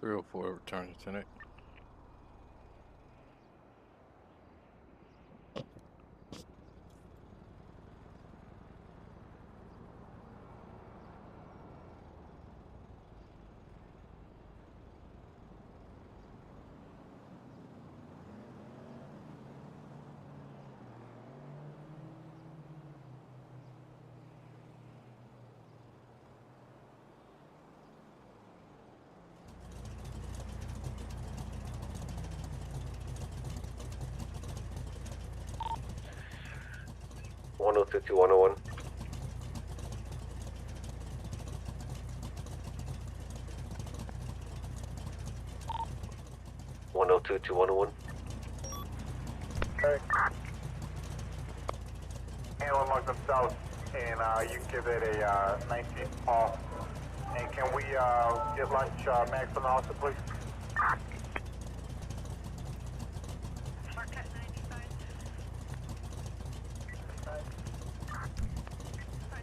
304, return lieutenant. One oh two two 101. One oh two two 101. Okay. Handle mark them south, and you can give it a 19 off. And can we get lunch maximum also, please? Marquette 95.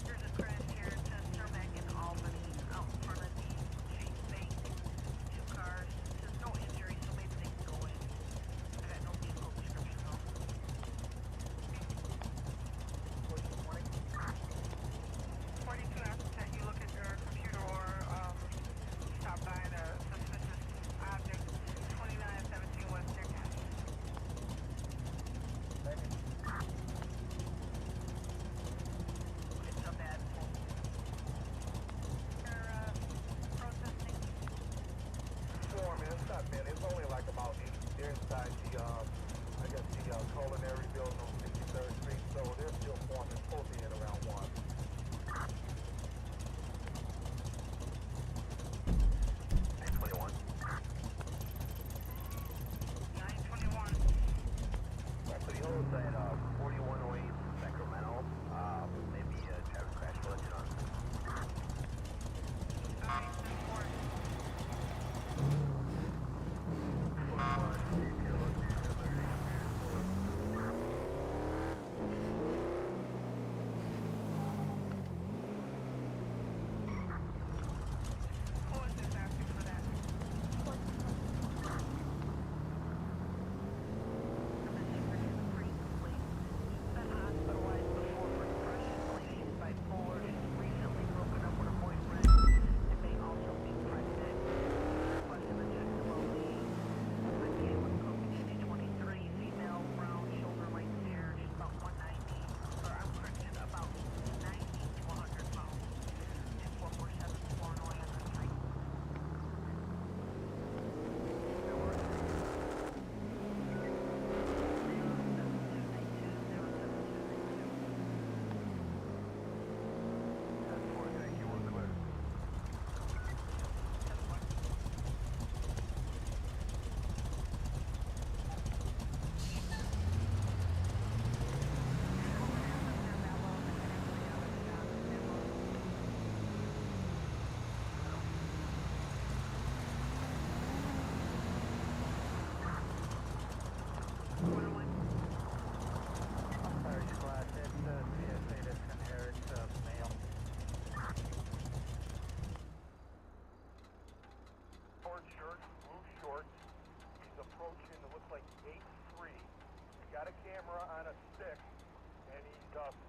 There's a crash here at Cermak in Albany, out in front of the Chase Bank. 2 cars. There's no injury, so maybe they can go in. I got no vehicle description though. 42 after you look at your computer or stop by the suspicious object. 2917 West Deercat. It's a bad pull. They're protesting. Sure, man, it's not bad. It's only like about 8. They're inside the, I guess the culinary building on 63rd Street, so they're still forming, supposed to be in around 1.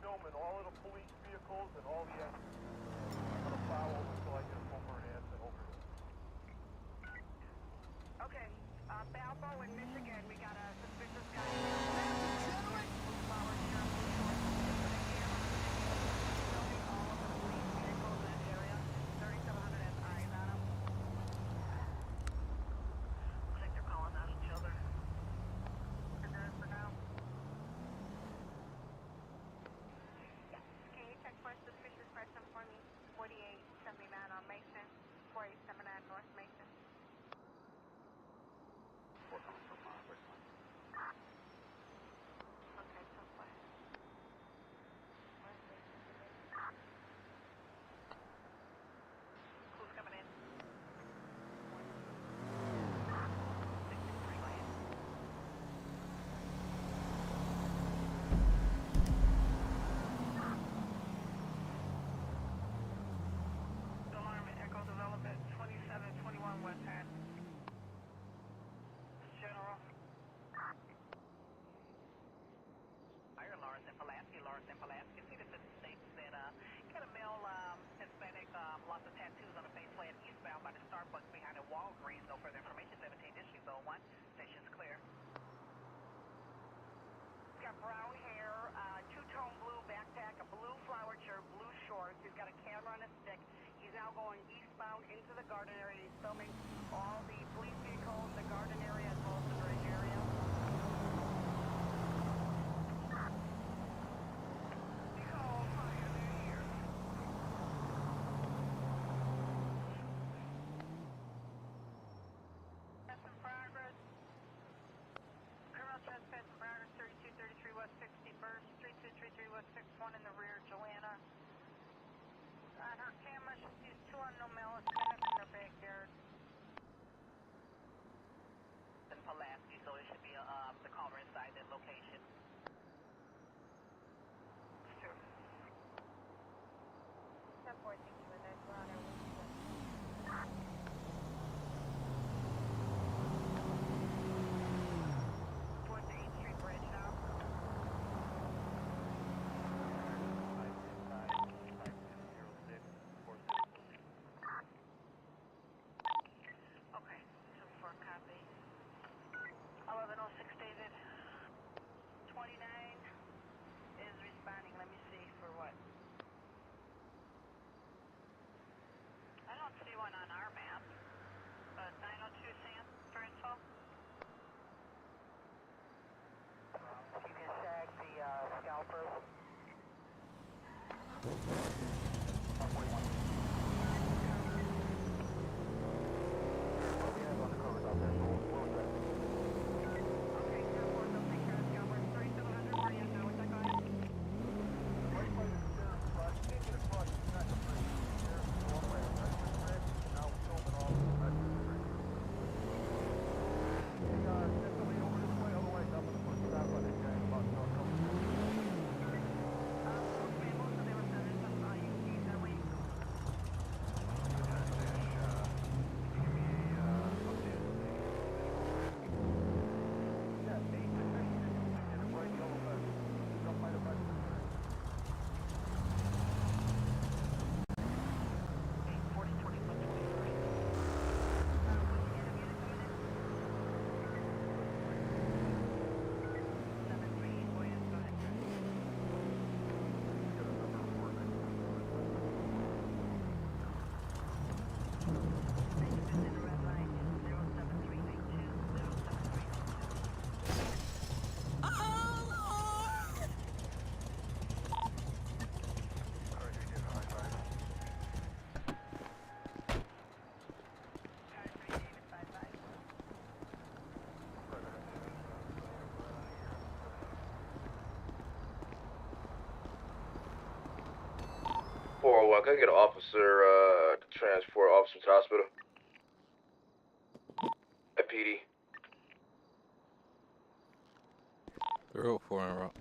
Filming all of the police vehicles and all the extras. I'm gonna follow until I get a over and answer over here. Okay, Balbo in Michigan, we got a suspicious guy. Suspicious person for me, 4879 on Mason, 4879 North Mason. the garden area. He's filming all the police vehicles, the garden area, as well as the bridge area. Nicole, hi, I'm here. That's in progress. Criminal trespass in progress, 3233 West 61st, 3233 West 61 in the rear, Joanna. On her camera, she sees two unknown male Hispanics in her backyard. In Pulaski, so it should be the caller inside that location. Sure. 10-4, thank you, and then we're on our way to towards the 8th Street Bridge now. Okay, 74 copy. 1106 stated. 29 is responding. Let me see for what. I don't see one on our map, but 902 Sam for info. You can tag the scalpers. Okay, 10-4, they'll take care of scalpers. 3700 for you. Now, what's that going? Okay, most of them were sending some UCs that way. Can I get an officer to transport officer to hospital? At PD. 304 en route.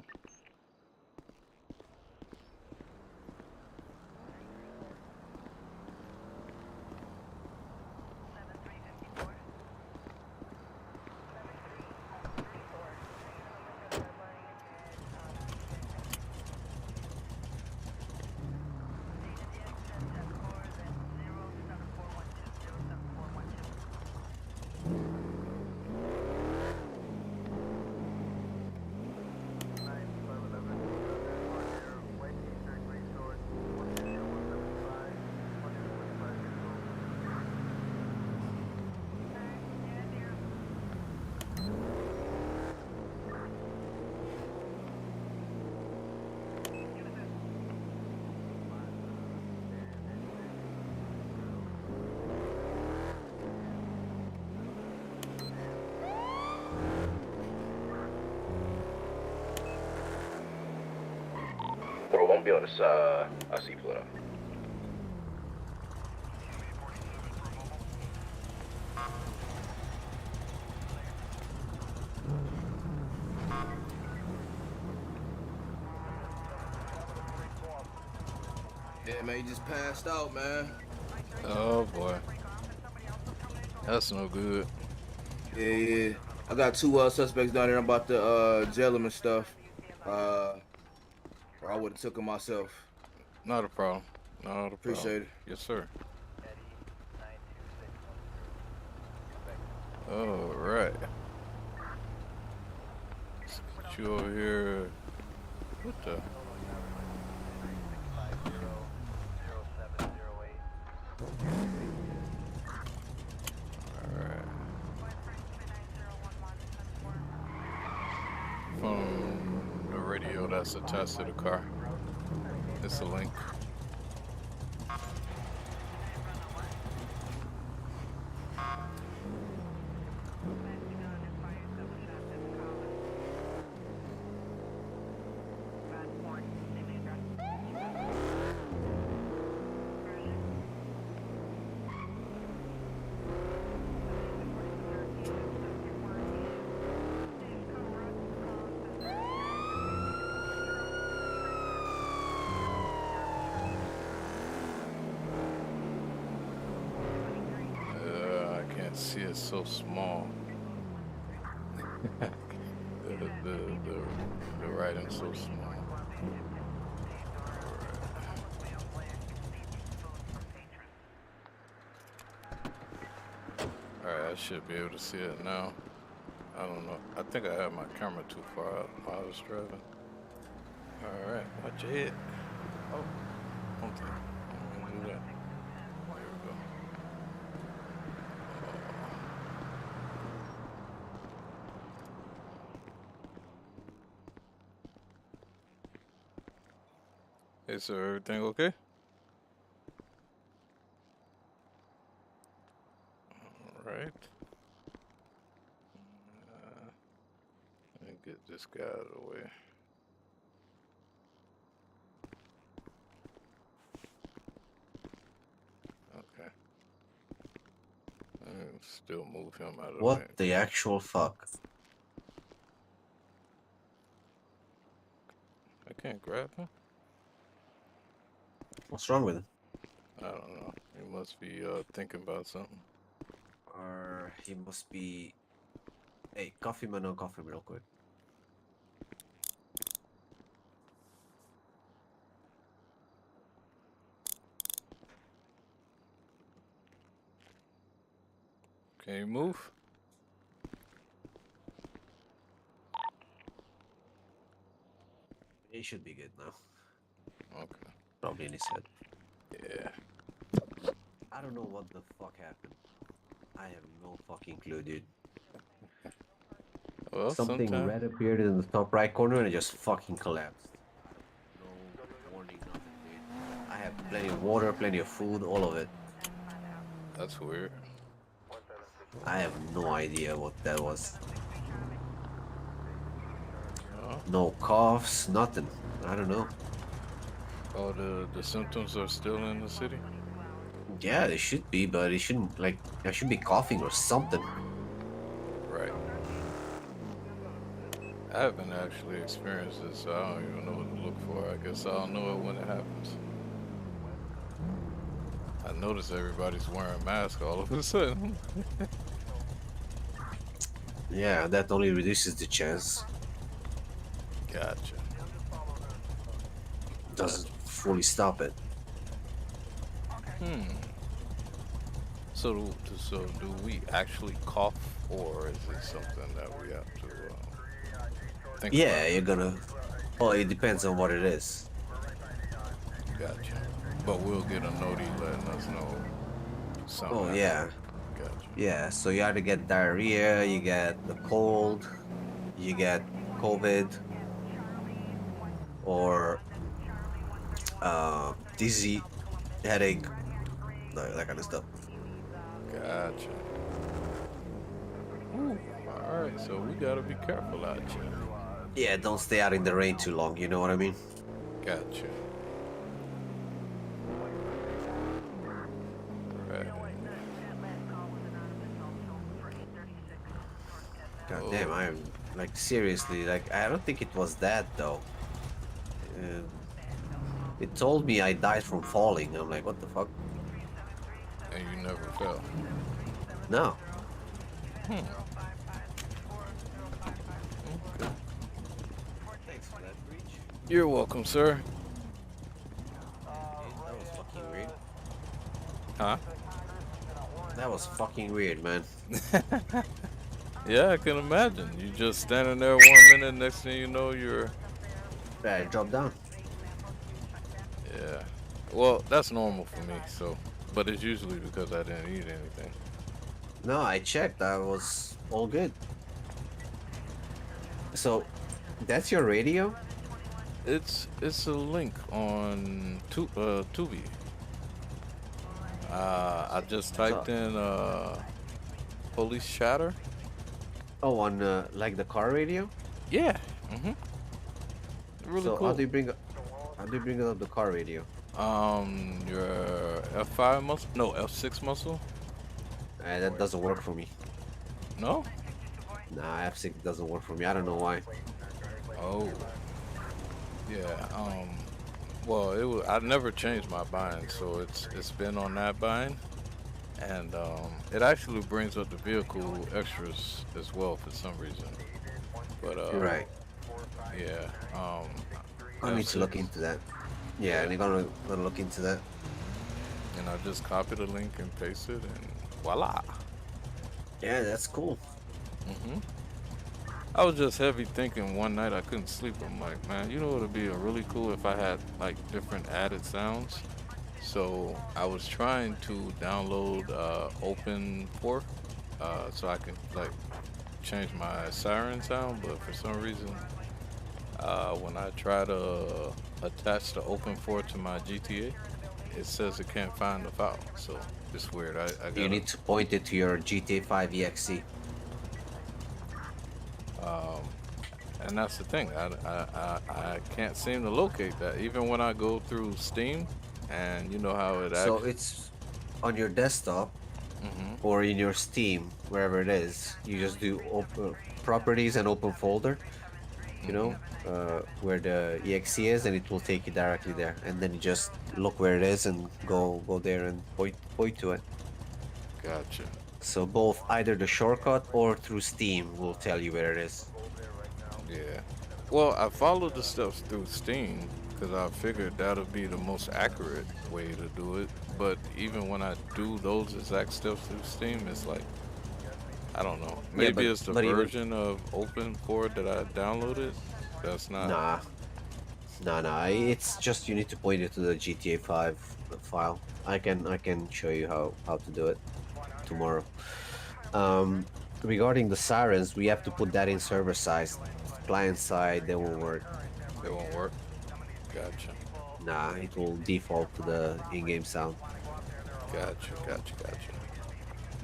Bro, won't be on this, I see pull it up. Yeah, man, you just passed out, man. Oh boy. That's no good. Yeah. I got two suspects down there. I'm about to jail them and stuff. Or I would have took them myself. Not a problem. Not a problem. Appreciate it. Yes, sir. All right. Let's get you over here. What the? that's attached to the car. It's a link. I can't see it so small. the writing's so small. Alright, I should be able to see it now. I don't know. I think I had my camera too far out while I was driving. Alright, watch your head. Oh, don't do that. There we go. Hey, sir, everything okay? Alright. Let me get this guy out of the way. Okay. Let me still move him out of the way. What the actual fuck? I can't grab him? What's wrong with him? I don't know. He must be thinking about something. Or he must be... Hey, coffee man, no coffee real quick. Can you move? He should be good now. Okay. Probably in his head. Yeah. I don't know what the fuck happened. I have no fucking clue, dude. Well, Something sometime. red appeared in the top right corner and it just fucking collapsed. No warning, nothing, dude. I have plenty of water, plenty of food, all of it. That's weird. I have no idea what that was. Oh, No coughs, nothing. I don't know. oh the symptoms are still in the city? Yeah, they should be, but it shouldn't, like, I should be coughing or something. Right. I haven't actually experienced this, so I don't even know what to look for. I guess I'll know it when it happens. I notice everybody's wearing masks all of a sudden. Yeah, that only reduces the chance. Gotcha. Doesn't fully stop it. So do we actually cough, or is it something that we have to think Yeah, you're gonna... Well, it depends on what it is. about? Gotcha. But we'll get a note letting us know something. Oh, yeah. Gotcha. Yeah, so you either get diarrhea, you get the cold, you get COVID, or dizzy, headache, that kind of stuff. Gotcha. Ooh, all right, so we gotta be careful out here. Yeah, don't stay out in the rain too long, you know what I mean? Gotcha. Right. God damn, I'm like seriously, like I don't think it was that though. It told me I died from falling. I'm like, what the fuck? And you never fell. No. Okay. Thanks for that breach. You're welcome, sir. That was fucking weird. Huh? That was fucking weird, man. Yeah, I can imagine. You just standing there 1 minute, next thing you know, you're... Yeah, I dropped down. Yeah. Well, that's normal for me, so... But it's usually because I didn't eat anything. No, I checked. I was all good. So, that's your radio? It's a link on Tubi. I just So, typed in police chatter. oh, on like the car radio. Yeah. Mhm. Really So cool. how do you bring up the car radio? Your F5 muscle? No, F6 muscle? That doesn't work for me. No? Nah, F6 doesn't work for me. I don't know why. Oh. Yeah. Well, I never changed my bind, so it's been on that bind, and it actually brings up the vehicle extras as well for some reason. But Right. yeah. I need to look F6. into that. Yeah, Yeah. and you're gonna look into that. And I just copy the link and paste it, and voila. Yeah, that's cool. hmm I was just heavy thinking one night I couldn't sleep. I'm like, man, you know it'd be really cool if I had like different added sounds. So I was trying to download Open 4 so I can like change my siren sound, but for some reason, when I try to attach the Open 4 to my GTA, it says it can't find the file. So it's weird. I You gotta need to point it to your GTA 5 EXE. um, and that's the thing. I can't seem to locate that. Even when I go through Steam, and you know how it So acts. it's on your desktop or in your Steam, wherever it is. You just do open properties and open folder. You know, where the exe is, and it will take you directly there. And then you just look where it is and go there and point to it. Gotcha. So both either the shortcut or through Steam will tell you where it is. Yeah. Well, I followed the steps through Steam because I figured that'll be the most accurate way to do it. But even when I do those exact steps through Steam, it's like I don't know. Yeah, Maybe it's the but even version of Open Port that I downloaded. That's not. nah, nah. It's just you need to point it to the GTA 5 file. I can show you how to do it tomorrow. Um, Regarding the sirens, we have to put that in server side. Client side, they won't work. It won't work. Gotcha. Nah, it will default to the in-game sound. Gotcha.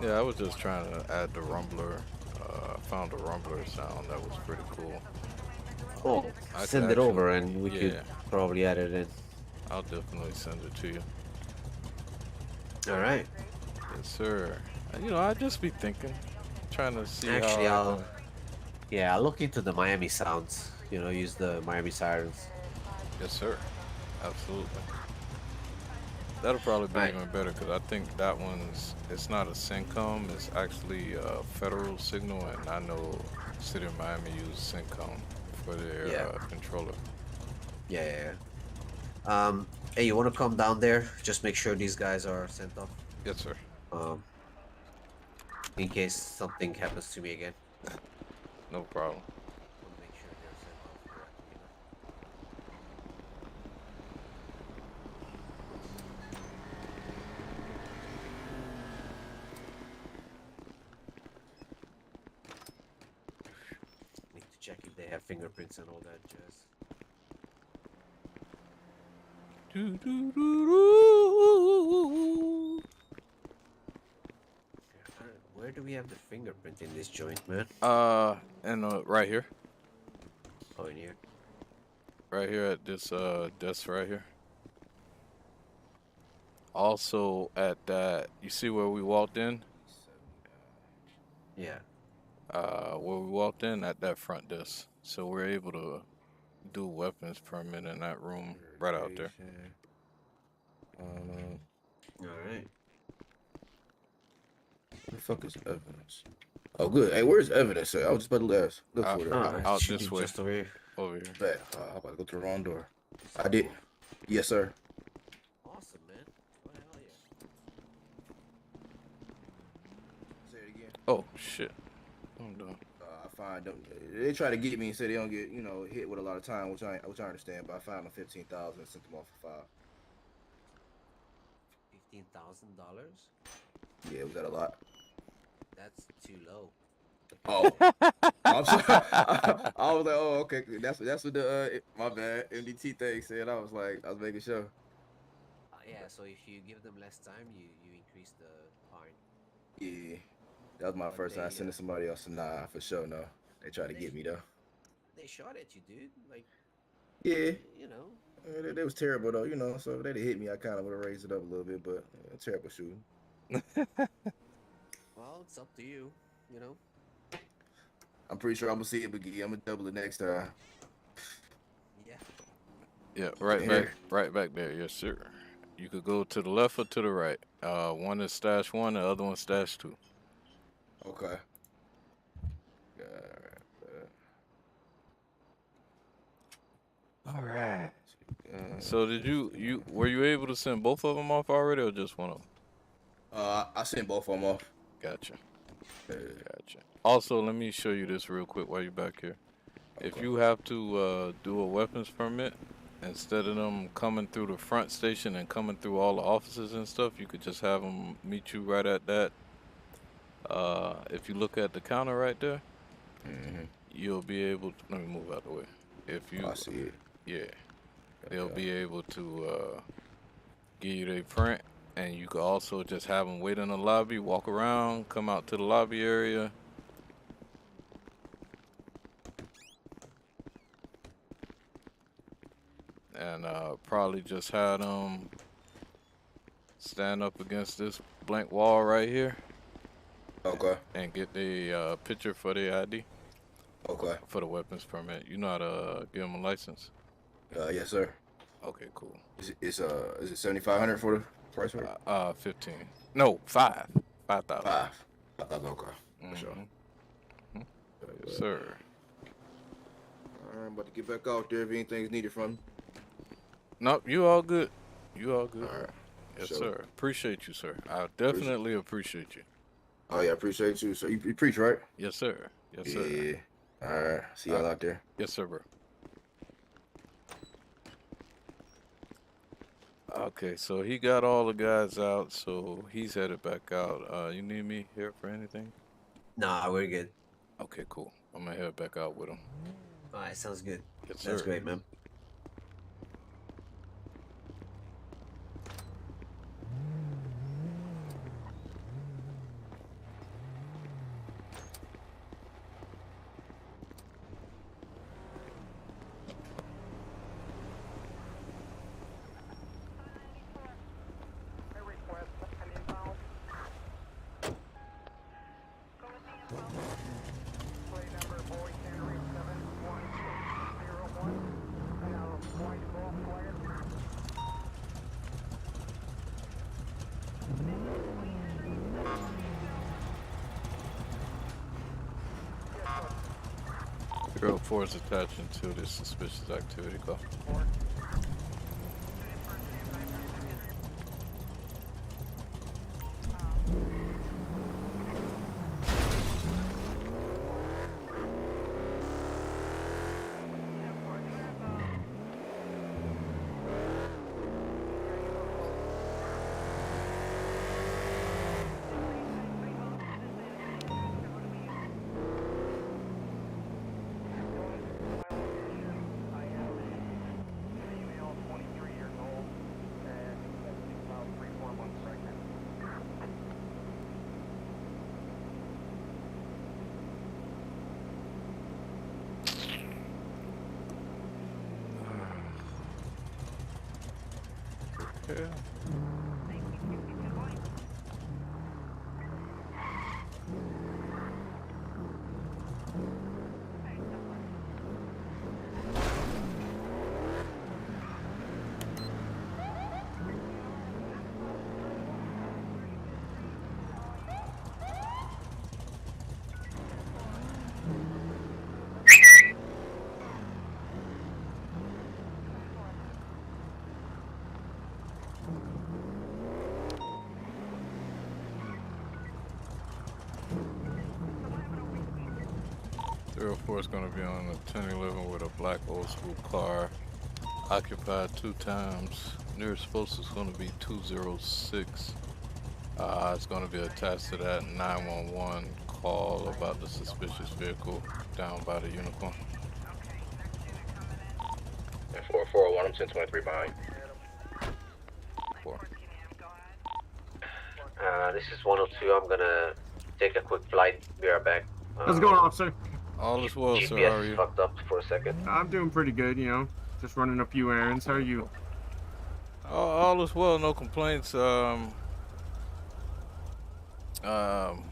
Yeah, I was just trying to add the rumbler. Found a rumbler sound that was pretty cool. Oh, I could send it over actually, and we could yeah, probably add it in. I'll definitely send it to you. All right. Yes, sir. You know, I just be thinking, trying to see how Actually, I can. I'll look into the Miami sounds. You know, use the Miami sirens. Yes, sir. Absolutely. That'll probably be Right. even better because I think that one's it's not a Syncom, it's actually a federal signal, and I know City of Miami uses Syncom for their Yeah. controller. Yeah. Hey, you want to come down there? Just make sure these guys are sent off. Yes, sir. Um, in case something happens to me again. No problem. Want to make sure they're sent off correctly. Need to check if they have fingerprints and all that jazz. Do, do, do, do. Where do we have the fingerprint in this joint, man? And right here, Oh, in here. right here at this desk right here. Also at that, you see where we walked in? Yeah. Where we walked in at that front desk. So we're able to do weapons permit in that room right out there. All right. The fuck is evidence? Oh, good. Hey, where's evidence at? I was just about to ask. Look for Ah, that. out Should this be way. just over here. Over here. Bet. I'm about to go through the wrong door. I did. Yes, sir. Awesome, man. What the hell, yeah. Say it again. Oh shit. I'm done. I find them. They try to get me and say they don't get hit with a lot of time, which I understand. But I found them 15,000 and sent them off for 5. $15,000? Yeah, was that a lot? That's too low. Oh, I'm sorry. I was like, oh, okay, that's what the my bad MDT thing said. I was like, I was making sure. Yeah, so if you give them less time, you increase the fine. Yeah, that was my But first time sending somebody else. Nah, for sure, no. They tried to get me though. they shot at you, dude. Like, Yeah, you know. they was terrible though, you know. So if they'd hit me, I kind of would have raised it up a little bit, but terrible shooting. Well, it's up to you. You know. I'm pretty sure I'm gonna see it again. I'm gonna double it next time. Yeah. Yeah, Here. right back there. Yes, sir. You could go to the left or to the right. One is stash one, the other one's stash two. Okay. All right. Uh, So did you were you able to send both of them off already or just one of them? I sent both of them off. Gotcha. Gotcha. Also, let me show you this real quick while you're back here. If Okay. you have to do a weapons permit, instead of them coming through the front station and coming through all the offices and stuff, you could just have them meet you right at that. If you look at the counter right there, you'll be able to, let me move out the way. If you, I see it. yeah, they'll be able to give you their print, and you could also just have them wait in the lobby, walk around, come out to the lobby area. And probably just had them stand up against this blank wall right here. Okay. And get the picture for the ID. Okay. For the weapons permit. You know how to give them a license? Yes, sir. Okay, cool. Is it 7,500 for the price for it? 15. No, 5,000. 5. Okay. For sure. Yes, sir. All right, I'm about to get back out there if anything's needed from me. Nope, you all good. You all good. All right. Yes, Sure. sir. Appreciate you, sir. I definitely appreciate you. Oh yeah, appreciate you. So you preach, right? Yes, sir. Yes, sir. Yeah. All right. See y'all out there. Yes, sir, bro. Okay, so he got all the guys out, so he's headed back out. You need me here for anything? Nah, we're good. Okay, cool. I'm gonna head back out with him. All right, sounds good. Yes, sir. That's great, man. Girl 4 is attaching to this suspicious activity call. Yeah. 04 is going to be on the 1011 with a black old school car, occupied 2 times. Nearest post is going to be 206. It's going to be attached to that 911 call about the suspicious vehicle down by the Unicorn. 401, I'm 1023 behind. This is 102. I'm gonna take a quick flight. Be right back. How's it going, officer? All is well, sir. How GPS are is you? fucked up for a second. I'm doing pretty good, you know. Just running a few errands. How are you? All is well, no complaints. Hold on.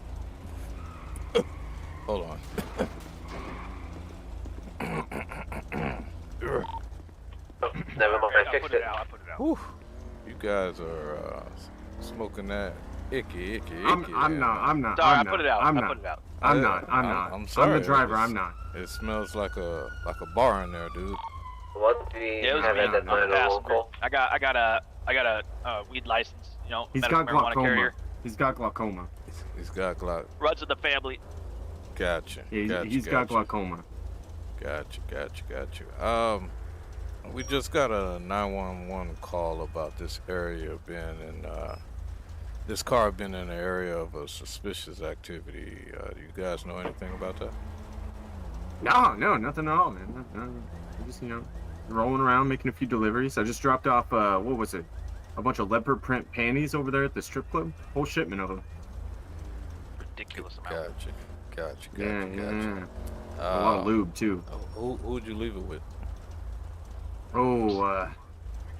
Oh, never mind. I fixed it. Whew. You guys are smoking that icky. I'm not. Sorry, I'm I put it not. out. I'm I not. put it out. I'm not. I'm sorry. I'm the driver. It's- I'm not. It smells like a bar in there, dude. What do we Yeah, it was have me. at that I'm time? the A roll passenger. call? I got a weed license. You know, He's medical got marijuana glaucoma. carrier. He's got glaucoma. He's got Runs in the family. Gotcha. Yeah, he's got glaucoma. Gotcha. We just got a 911 call about this area being in, this car being in an area of a suspicious activity. Do you guys know anything about that? No, nothing at all, man. No. I'm just, you know, rolling around, making a few deliveries. I just dropped off, what was it? A bunch of leopard print panties over there at the strip club. Whole shipment of them. Ridiculous amount. Gotcha. Yeah. A lot of lube, too. Who'd you leave it with? Oh,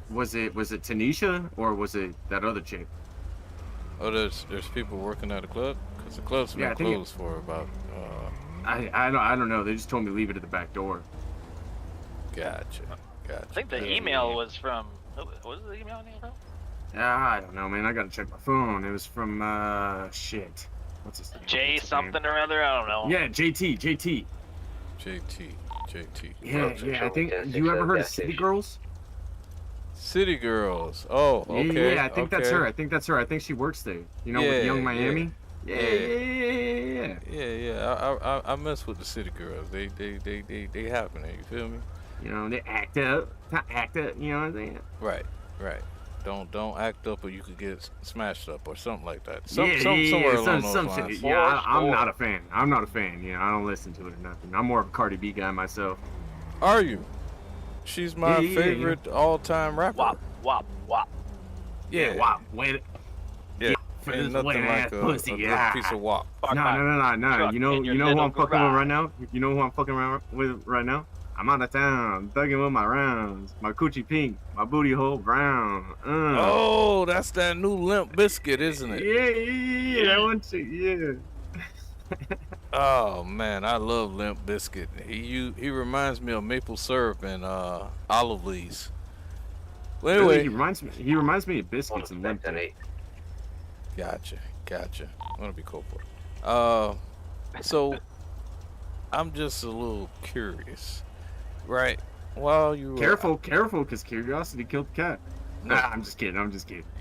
was it Tanisha or was it that other chick? Oh, there's people working at the club? Because the club's been closed for about, I don't know. They just told me to leave it at the back door. Gotcha. I think the email was from. What was the email name from? I don't know, man. I gotta check my phone. It was from, shit. What's his name? J something or other. I don't know. Yeah, JT. JT. Yeah. I think. You ever heard of City Girls? City Girls. Oh, okay. Yeah, I think that's her. I think she works there. You know, with Young Miami. Yeah. I mess with the City Girls. They happening. You feel me? You know, they act up. You know what I'm saying? Right. Don't act up or you could get smashed up or something like that. Somewhere along those some lines. shit. Yeah, I'm not a fan. You know, I don't listen to it or nothing. I'm more of a Cardi B guy myself. Are you? She's my favorite all-time rapper. Wop. Yeah. Wop. Wait. Yeah. For Ain't this nothing wet like ass a pussy. good Yeah. piece of wop. No. You know who I'm fucking with right now? You know who I'm fucking around with right now? I'm out of town, thugging with my rounds. My coochie pink, my booty hole brown. Oh, that's that new Limp Biscuit, isn't it? Yeah, that one chick, yeah. Oh man, I love Limp Biscuit. He reminds me of maple syrup and olive leaves. Well, anyway, Really, he reminds me of biscuits and Limp. Gotcha. I'm gonna be cool for it. So I'm just a little curious, right? While you careful, because curiosity killed the cat. Nah, I'm just kidding.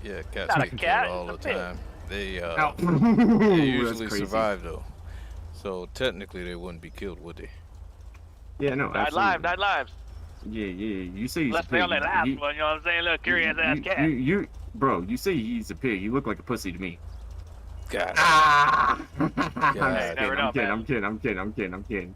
Yeah, cats Not a get cat, killed all the it's a pig. time. They They usually survive though. So technically they wouldn't be killed, would they? Yeah, no, 9 absolutely. lives. Yeah. You say he's Let's a stay pig. on that last one, you know what I'm saying? Little curious ass cat. Bro, you say he's a pig. You look like a pussy to me. God. Never know, man. I'm kidding.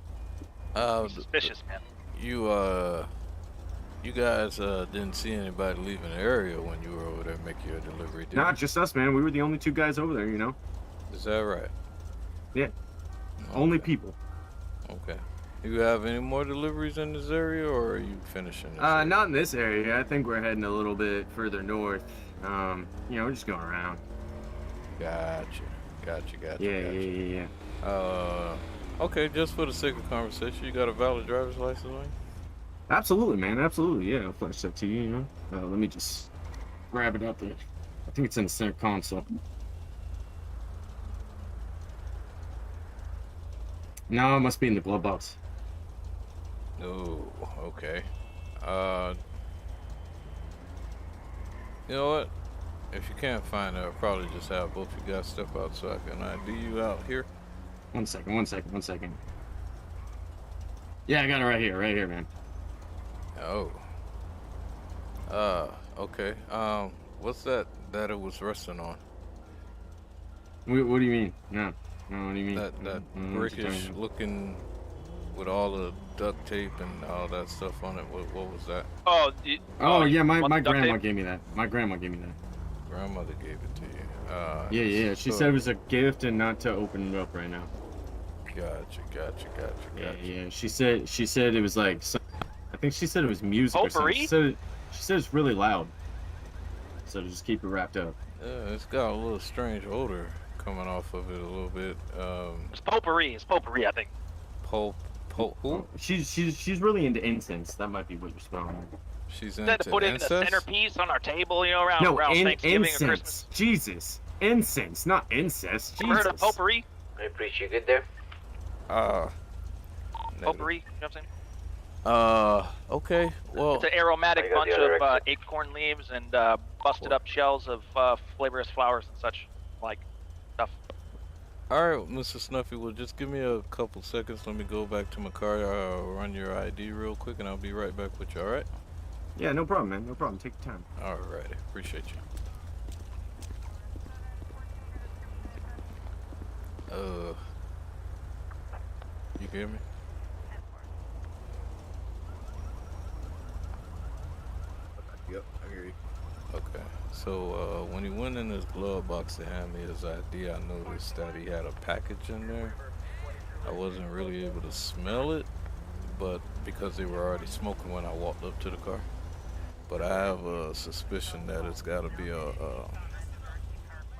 Suspicious, man. You guys didn't see anybody leaving the area when you were over there making your delivery, did Not you? just us, man. We were the only two guys over there, you know? Is that right? Yeah. Okay. Only people. Okay. You have any more deliveries in this area, or are you finishing this area? Not in this area. I think we're heading a little bit further north. We're just going around. Gotcha. Yeah. Okay, just for the sake of conversation, you got a valid driver's license on you? Absolutely, man. Absolutely. Yeah, I'll flash that to you, you know? Let me just grab it up there. I think it's in the center console. No, it must be in the glove box. Oh, okay. You know what? If you can't find it, I'll probably just have both you guys step out so I can ID you out here. One second. Yeah, I got it right here, man. Oh. Okay. What's that it was resting on? What do you mean? No, what do you mean? That what you talking brickish about? looking with all the duct tape and all that stuff on it. What was that? Oh, Oh yeah, you want my the duct grandma tape? gave me that. My grandma gave me that. Grandmother gave it to you. Yeah. She so- said it was a gift and not to open it up right now. Gotcha. Yeah. She said it was like. I think she said it was music or something. Potpourri? She said it's really loud. So to just keep it wrapped up. Yeah, it's got a little strange odor coming off of it a little bit. It's potpourri. It's potpourri, I think. Who? Oh, she's really into incense. That might be what you're smelling. She's Instead to into put it in the incest? centerpiece on our table, you know, around Thanksgiving incense. or Christmas. Jesus, incense, not incest. Ever heard of Jesus. potpourri? I appreciate you good there. Never. Potpourri, you know what I'm saying? Okay. Well, It's an aromatic I got the bunch other of exit. acorn leaves and busted up shells of flavorous flowers and such like stuff. all right, Mr. Snuffy. Well, just give me a couple seconds. Let me go back to my car. I'll run your ID real quick, and I'll be right back with you. All right? Yeah, no problem, man. No problem. Take your time. All righty. Appreciate you. You hear me? Yep, I hear you. Okay. So when he went in his glove box to hand me his ID, I noticed that he had a package in there. I wasn't really able to smell it, but because they were already smoking when I walked up to the car. But I have a suspicion that it's got to be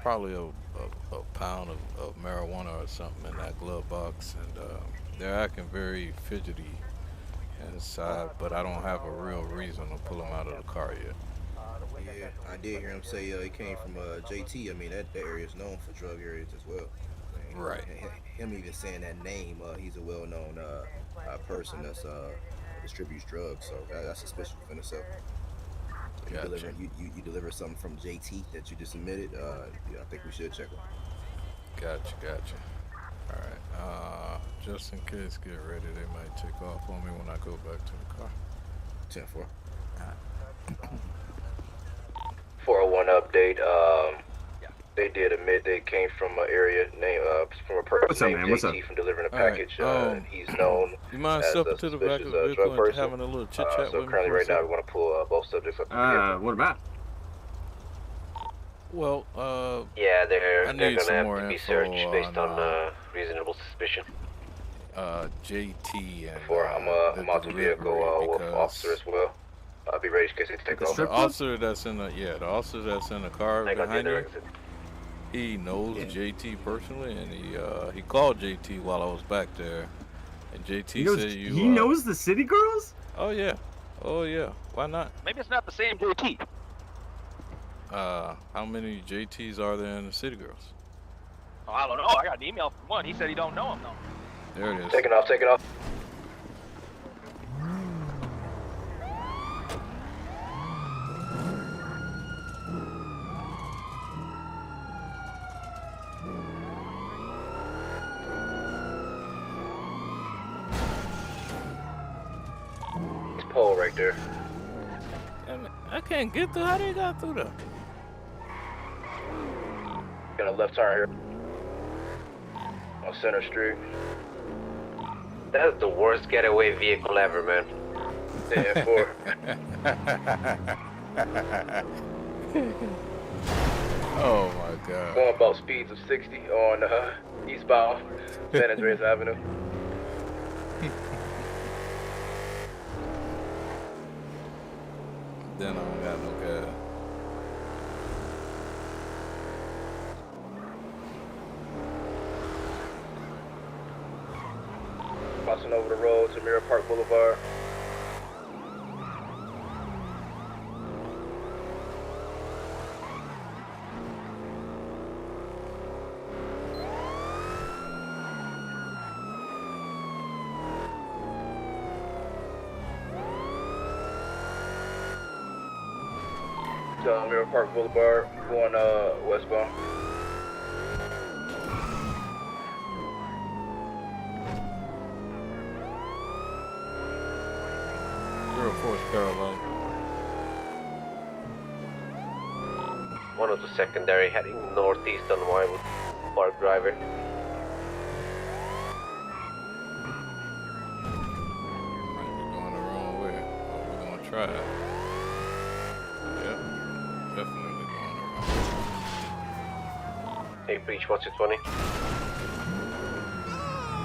probably a pound of marijuana or something in that glove box, and they're acting very fidgety inside, but I don't have a real reason to pull them out of the car yet. Yeah, I did hear him say he came from JT. I mean, that area is known for drug areas as well. I mean, Right. Him even saying that name, he's a well-known person that's distributes drugs. So that's suspicious in itself. Gotcha. You deliver something from JT that you just submitted. Yeah, I think we should check him. Gotcha. All right. Just in case, get ready. They might take off on me when I go back to the car. 10-4. 401 update. They did admit they came from an area named from a person What's up, named man? What's JT up? from delivering a All right, package. He's known You mind as stepping a to the back of suspicious the vehicle drug and person. having a little chit chat So with me currently, for a right now, we second? want to pull both subjects up to the vehicle. What about? Well, Yeah, I they're need gonna some have more to be info searched based on, on reasonable suspicion. JT and Before I'm out the vehicle with officer as well. I'll be ready in case they take off. The officer that's in the officer that's in the car I got the behind other you. exit. He knows JT personally, and he called JT while I was back there, and JT said you. He knows the city girls? Oh yeah. Why not? Maybe it's not the same JT. How many JTs are there in the City Girls? Oh, I don't know. I got an email from one. He said he don't know him though. There it is. Taking off. Pole right there. I can't get through. How they got through there? Gonna left turn here on Center Street. That's the worst getaway vehicle ever, man. 10-4. Oh my God. Going about speeds of 60 on eastbound San Andreas Avenue. Then I don't got no gas. Crossing over the road to Mirror Park Boulevard. Mirror Park Boulevard, going westbound. Parallel. 102 secondary heading northeast on Wywood Park Driver. try it. Yep, definitely going around. Hey, Breach, what's your 20?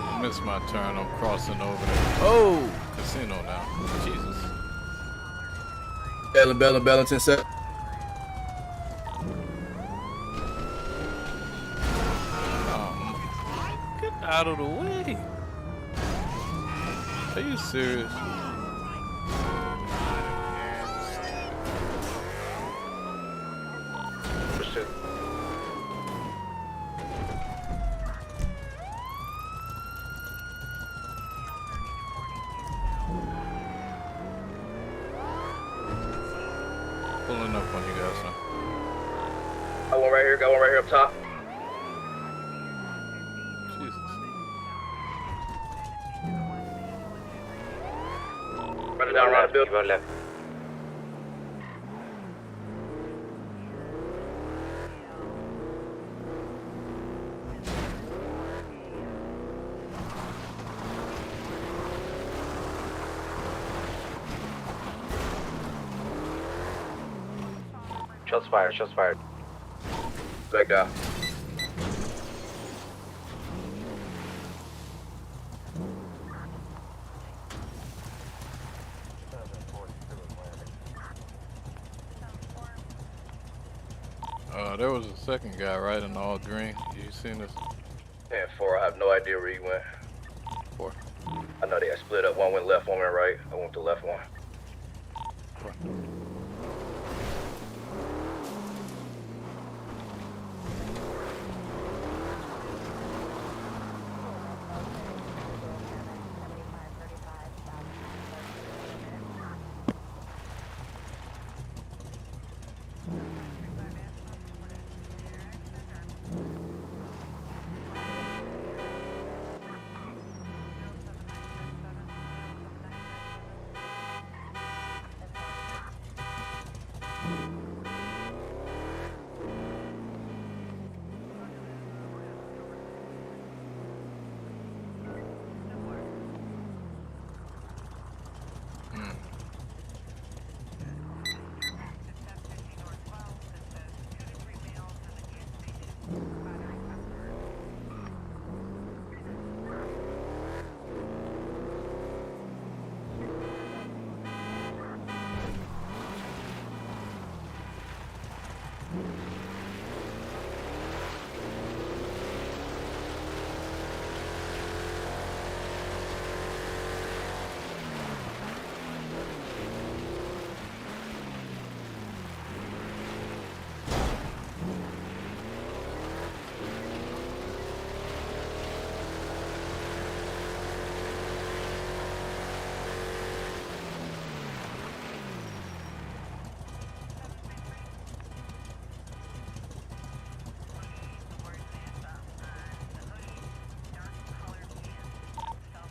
I missed my turn. I'm crossing over the Oh! casino now. Jesus. Bellin, 10 seconds. Get out of the way. Are you serious? Pursuit. Pulling up on you guys now. Got one right here up top. Jesus. Running down around the building. Keep on left. Shots fired, shots fired. Back down. There was a second guy right in all green. You seen this? 10-4, I have no idea where he went. 4. I know they got split up. One went left, one went right. I went to left one. 4.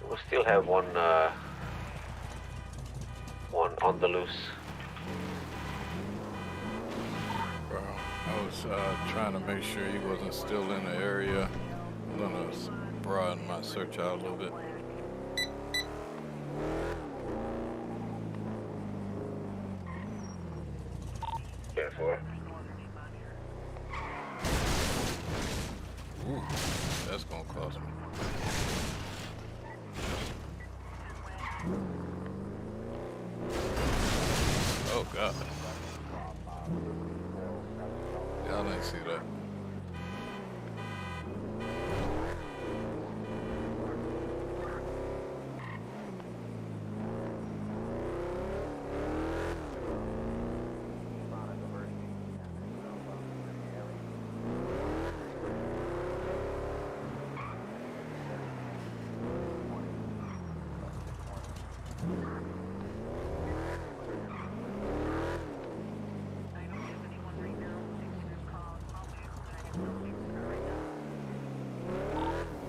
We still have one on the loose. Bro, I was trying to make sure he wasn't still in the area. I'm gonna broaden my search out a little bit. Ooh, that's gonna cost me. Oh God. Y'all didn't see that.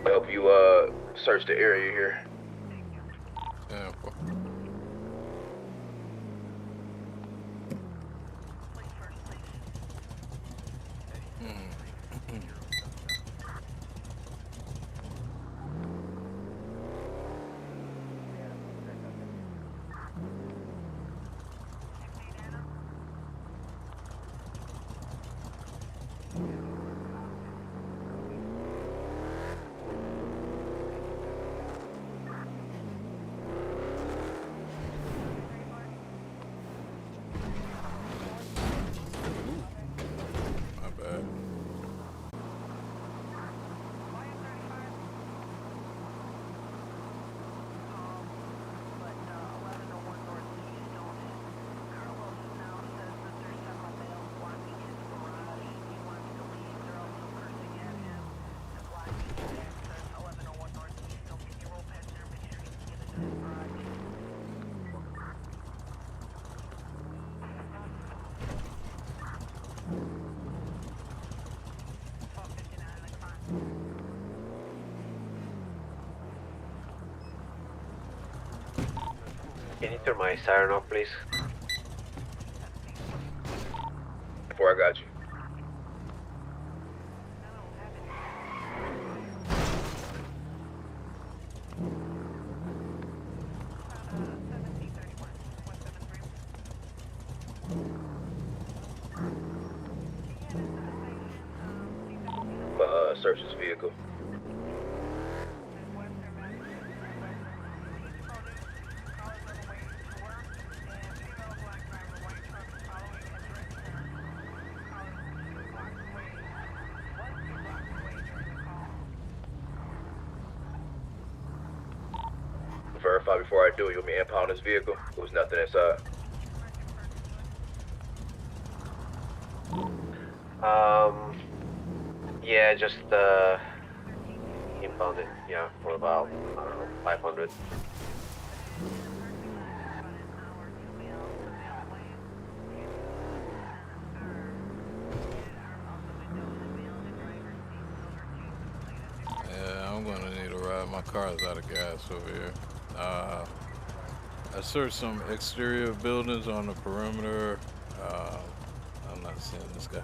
Help you search the area here. Yeah, Can you turn my siren off, please? Before I got you. Search this vehicle. Verify before I do, you want me to impound this vehicle? There was nothing inside. Yeah, just impound it, yeah, for about, I don't know, 500. Yeah, I'm gonna need a ride. My car's out of gas over here. I searched some exterior buildings on the perimeter. I'm not seeing this guy.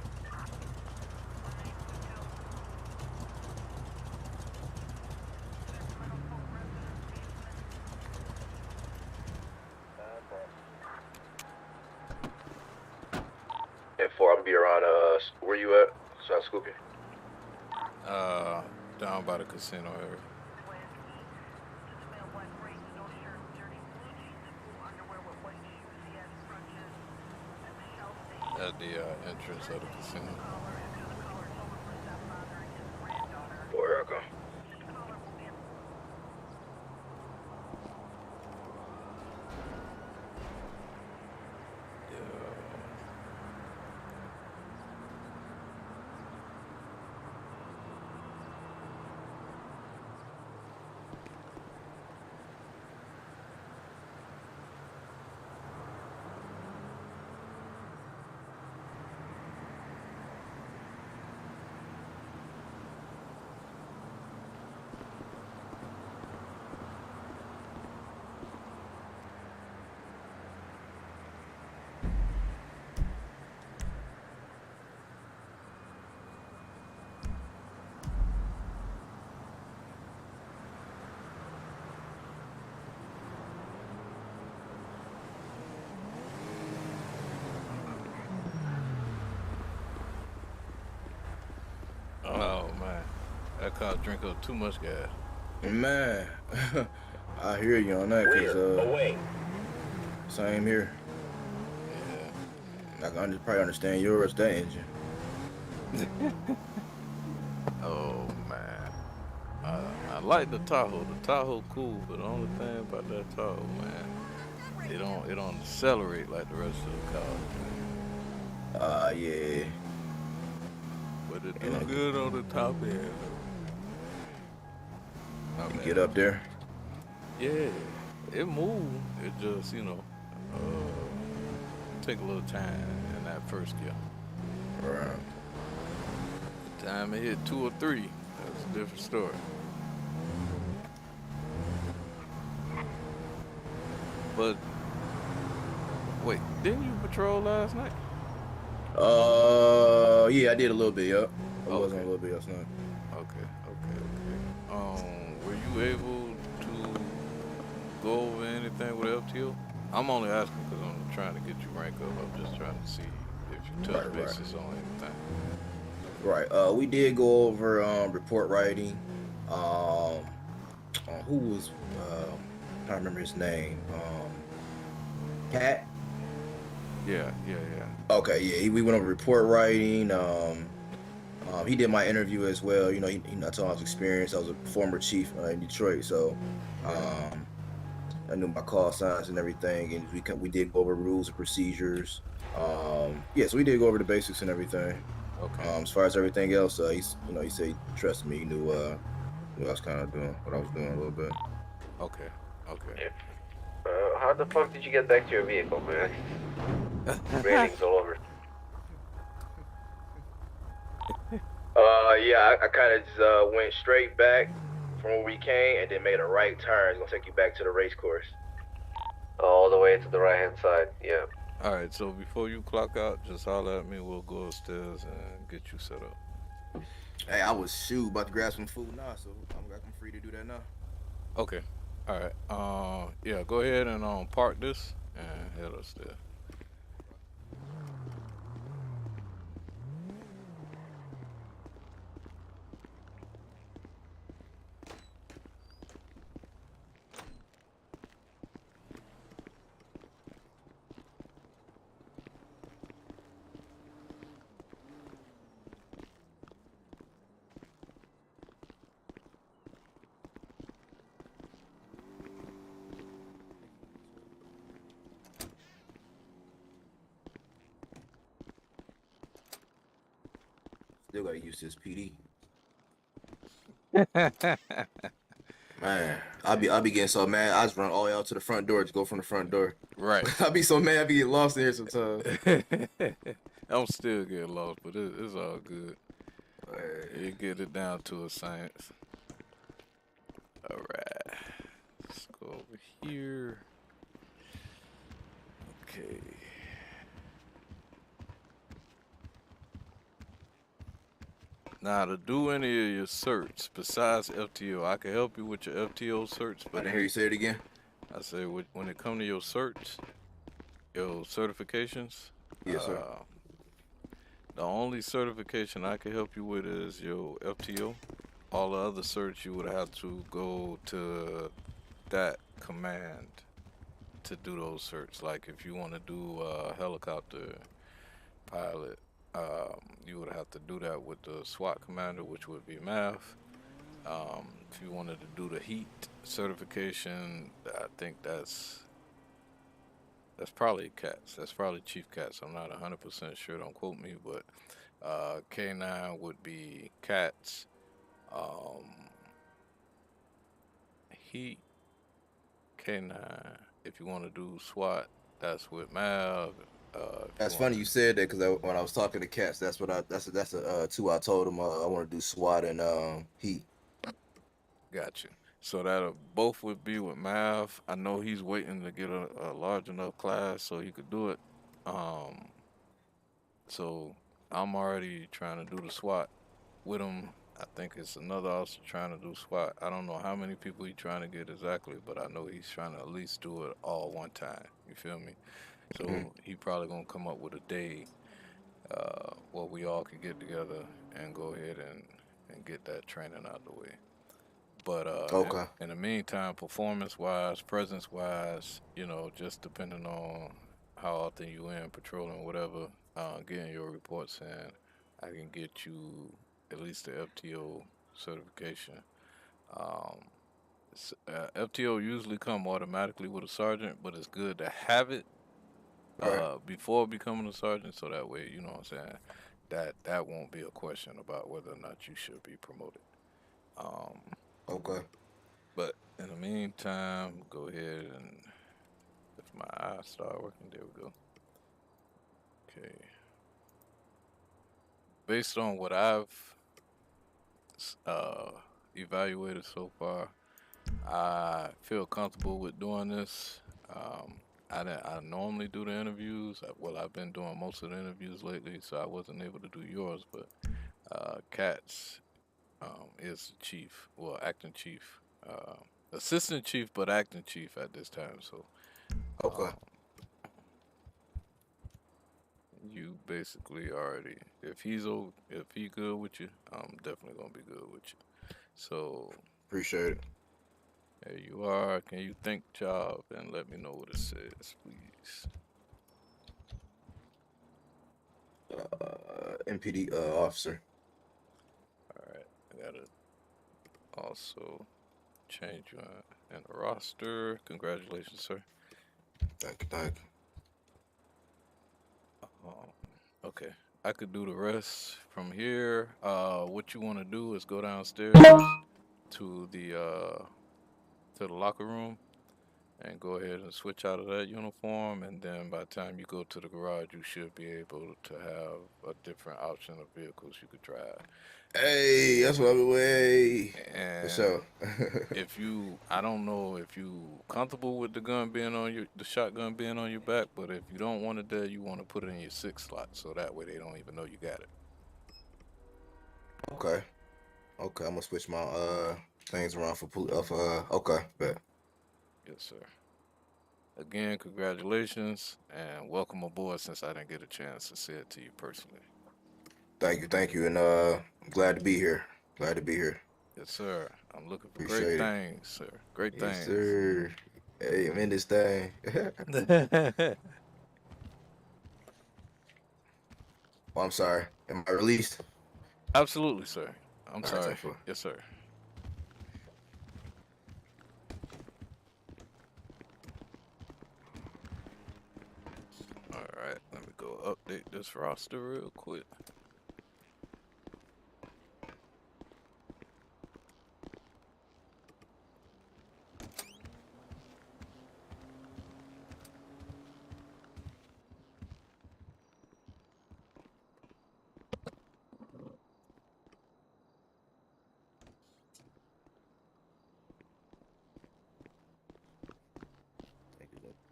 And 4, I'm gonna be around, where you at? So I'll scoop you. Down by the casino area. At the entrance of the casino. Oh, here I come. Oh man, that car drink up too much gas. Man, I hear you on that, cause same here. Yeah. I can probably understand yours, that engine. Oh man, I like the Tahoe. The Tahoe cool, but the only thing about that Tahoe, man, it don't accelerate like the rest of the cars. Yeah. But it do good on the top end. You get up there. Yeah, it move. It just take a little time in that first gear. Right. The time it hit 2 or 3, that's a different story. But wait, didn't you patrol last night? Yeah, I did a little bit, yup. I was on a Okay. little bit last night. Okay. Were you able to go over anything with FTO? I'm only asking because I'm trying to get you rank up. I'm just trying to see if you touch bases on anything. Right. We did go over report writing. Who was I can't remember his name. Pat. Yeah. Okay, yeah. We went over report writing. He did my interview as well. You know, he I told him his experience. I was a former chief in Detroit, so I knew my call signs and everything. And we did go over rules and procedures. Yeah, so we did go over the basics and everything. Okay. As far as everything else, he said he trusted me. He knew what I was kind of doing, what I was doing a little bit. Okay. How the fuck did you get back to your vehicle, man? Railings all over. Yeah, I kind of just went straight back from where we came and then made a right turn. It's gonna take you back to the race course. All the way to the right-hand side. Yeah. All right, so before you clock out, just holler at me. We'll go upstairs and get you set up. Hey, I was about to grab some food now, so I'm free to do that now. Okay. All right. Yeah, go ahead and park this and head upstairs. Still gotta use this PD. Man, I'll be getting so mad. I just run all the way out to the front door to go from the front door. Right. I'll be so mad. I be getting lost in here sometimes. I'm still getting lost, but it's all good. You get it down to a science. All right. Let's go over here. Okay. Now, to do any of your certs besides FTO, I can help you with your FTO certs. I But didn't hear you say it again. I said when it comes to your certs, your certifications. Yes, sir. The only certification I can help you with is your FTO. All the other certs you would have to go to that command to do those certs. Like if you want to do helicopter pilot, you would have to do that with the SWAT commander, which would be math. If you wanted to do the heat certification, I think that's probably Cats. That's probably Chief Cats. I'm not 100% sure. Don't quote me, but K9 would be Cats. Heat K9. If you want to do SWAT, that's with Mav. That's funny you said that because when I was talking to Cats, that's the two I told him I want to do SWAT and Heat. Got you. So that both would be with Mav. I know he's waiting to get a large enough class so he could do it. So I'm already trying to do the SWAT with him. I think it's another officer trying to do SWAT. I don't know how many people he's trying to get exactly, but I know he's trying to at least do it all one time. You feel me? So he probably gonna come up with a day where we all could get together and go ahead and get that training out of the way. But Okay. in the meantime, performance-wise, presence-wise, just depending on how often you in patrolling, whatever, getting your reports in, I can get you at least the FTO certification. FTO usually come automatically with a sergeant, but it's good to have it before becoming a sergeant, so that way, you know what I'm saying, that won't be a question about whether or not you should be promoted. Okay. But in the meantime, go ahead and if my eyes start working, there we go. Okay. Based on what I've evaluated so far, I feel comfortable with doing this. I normally do the interviews. Well, I've been doing most of the interviews lately, so I wasn't able to do yours. But Katz is the chief, well, acting chief, assistant chief, but acting chief at this time. So, Okay. You basically already, if he good with you, I'm definitely gonna be good with you. So Appreciate it. there you are. Can you think job and let me know what it says, please? MPD officer. All right, I gotta also change you in the roster. Congratulations, sir. Thank you. Okay, I could do the rest from here. What you want to do is go downstairs to the locker room, and go ahead and switch out of that uniform, and then by the time you go to the garage, you should be able to have a different option of vehicles you could drive. Hey, that's what I've been waiting. For And sure. if you, I don't know if you comfortable with the gun being on your, the shotgun being on your back, but if you don't want it there, you want to put it in your 6 slot, so that way they don't even know you got it. Okay. Okay, I'm gonna switch my things around for okay, bet. Yes, sir. Again, congratulations and welcome aboard since I didn't get a chance to say it to you personally. Thank you, and I'm glad to be here. Glad to be here. Yes, sir. I'm looking for great Appreciate it. things, sir. Great Yes, things. sir. Hey, I'm in this thing. Oh, I'm sorry. Am I released? Absolutely, sir. I'm All right, sorry. 10-4. Yes, sir. All right, let me go update this roster real quick.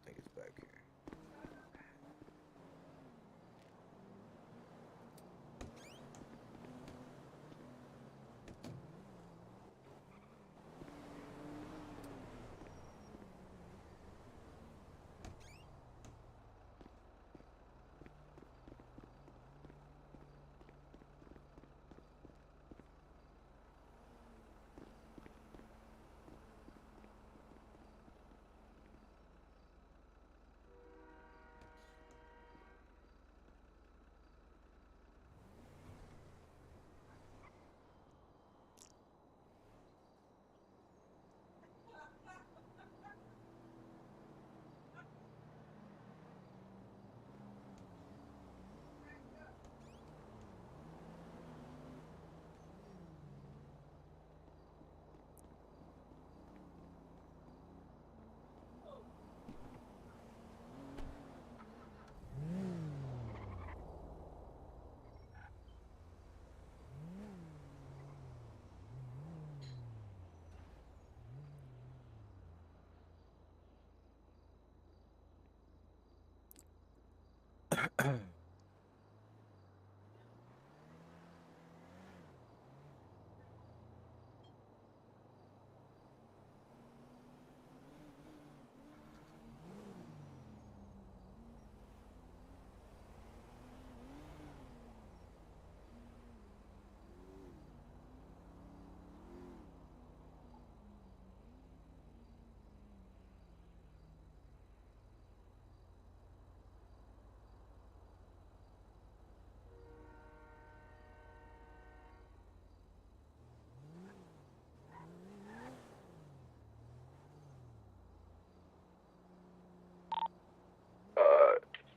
Think it's back here.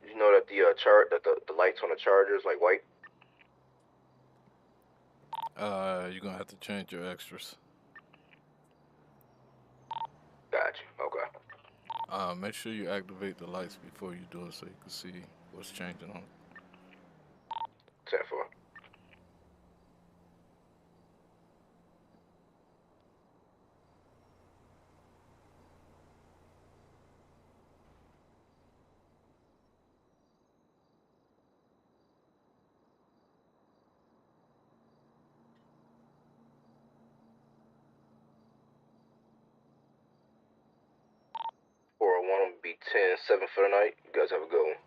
You know that the chart that the lights on the charger is like white. You're gonna have to change your extras. Gotcha. Okay. Make sure you activate the lights before you do it so you can see what's changing on it. 10-4. Will be 10-7 for the night. You guys have a good one.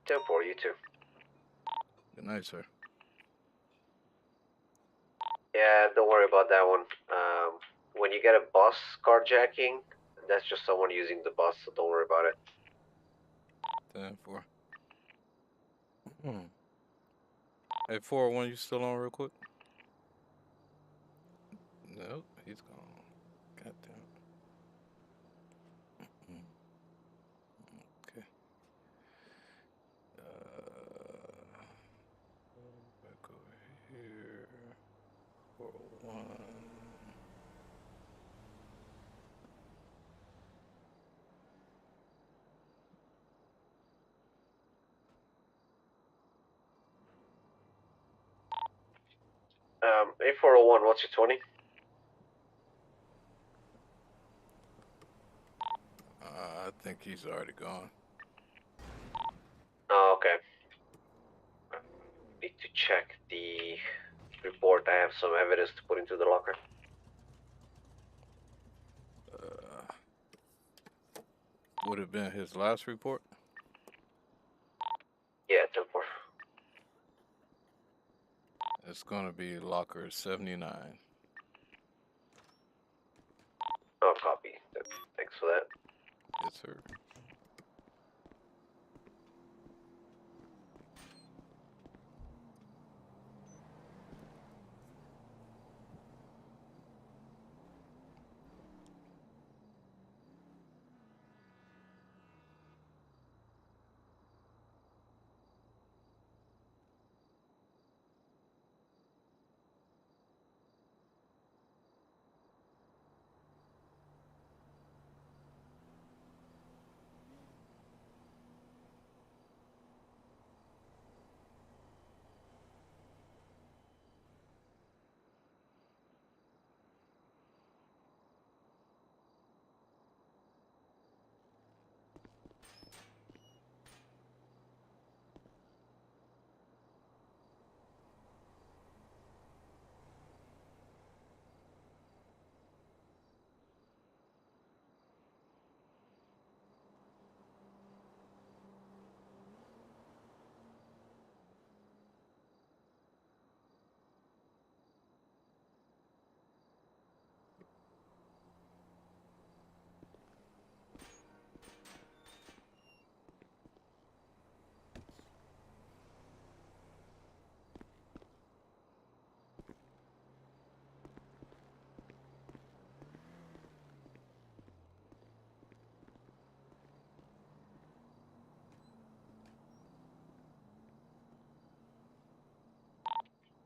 10-4, you too. Good night, sir. Yeah, don't worry about that one. When you get a bus carjacking, that's just someone using the bus, so don't worry about it. 10-4. Hey, 401, you still on real quick? Nope, he's gone. God damn it. Okay. Back over here. 401. A401, what's your 20? I think he's already gone. Oh, okay. Need to check the report. I have some evidence to put into the locker. Would have been his last report? Yeah, 10-4. It's gonna be locker 79. Oh, copy. Thanks for that. Yes, sir.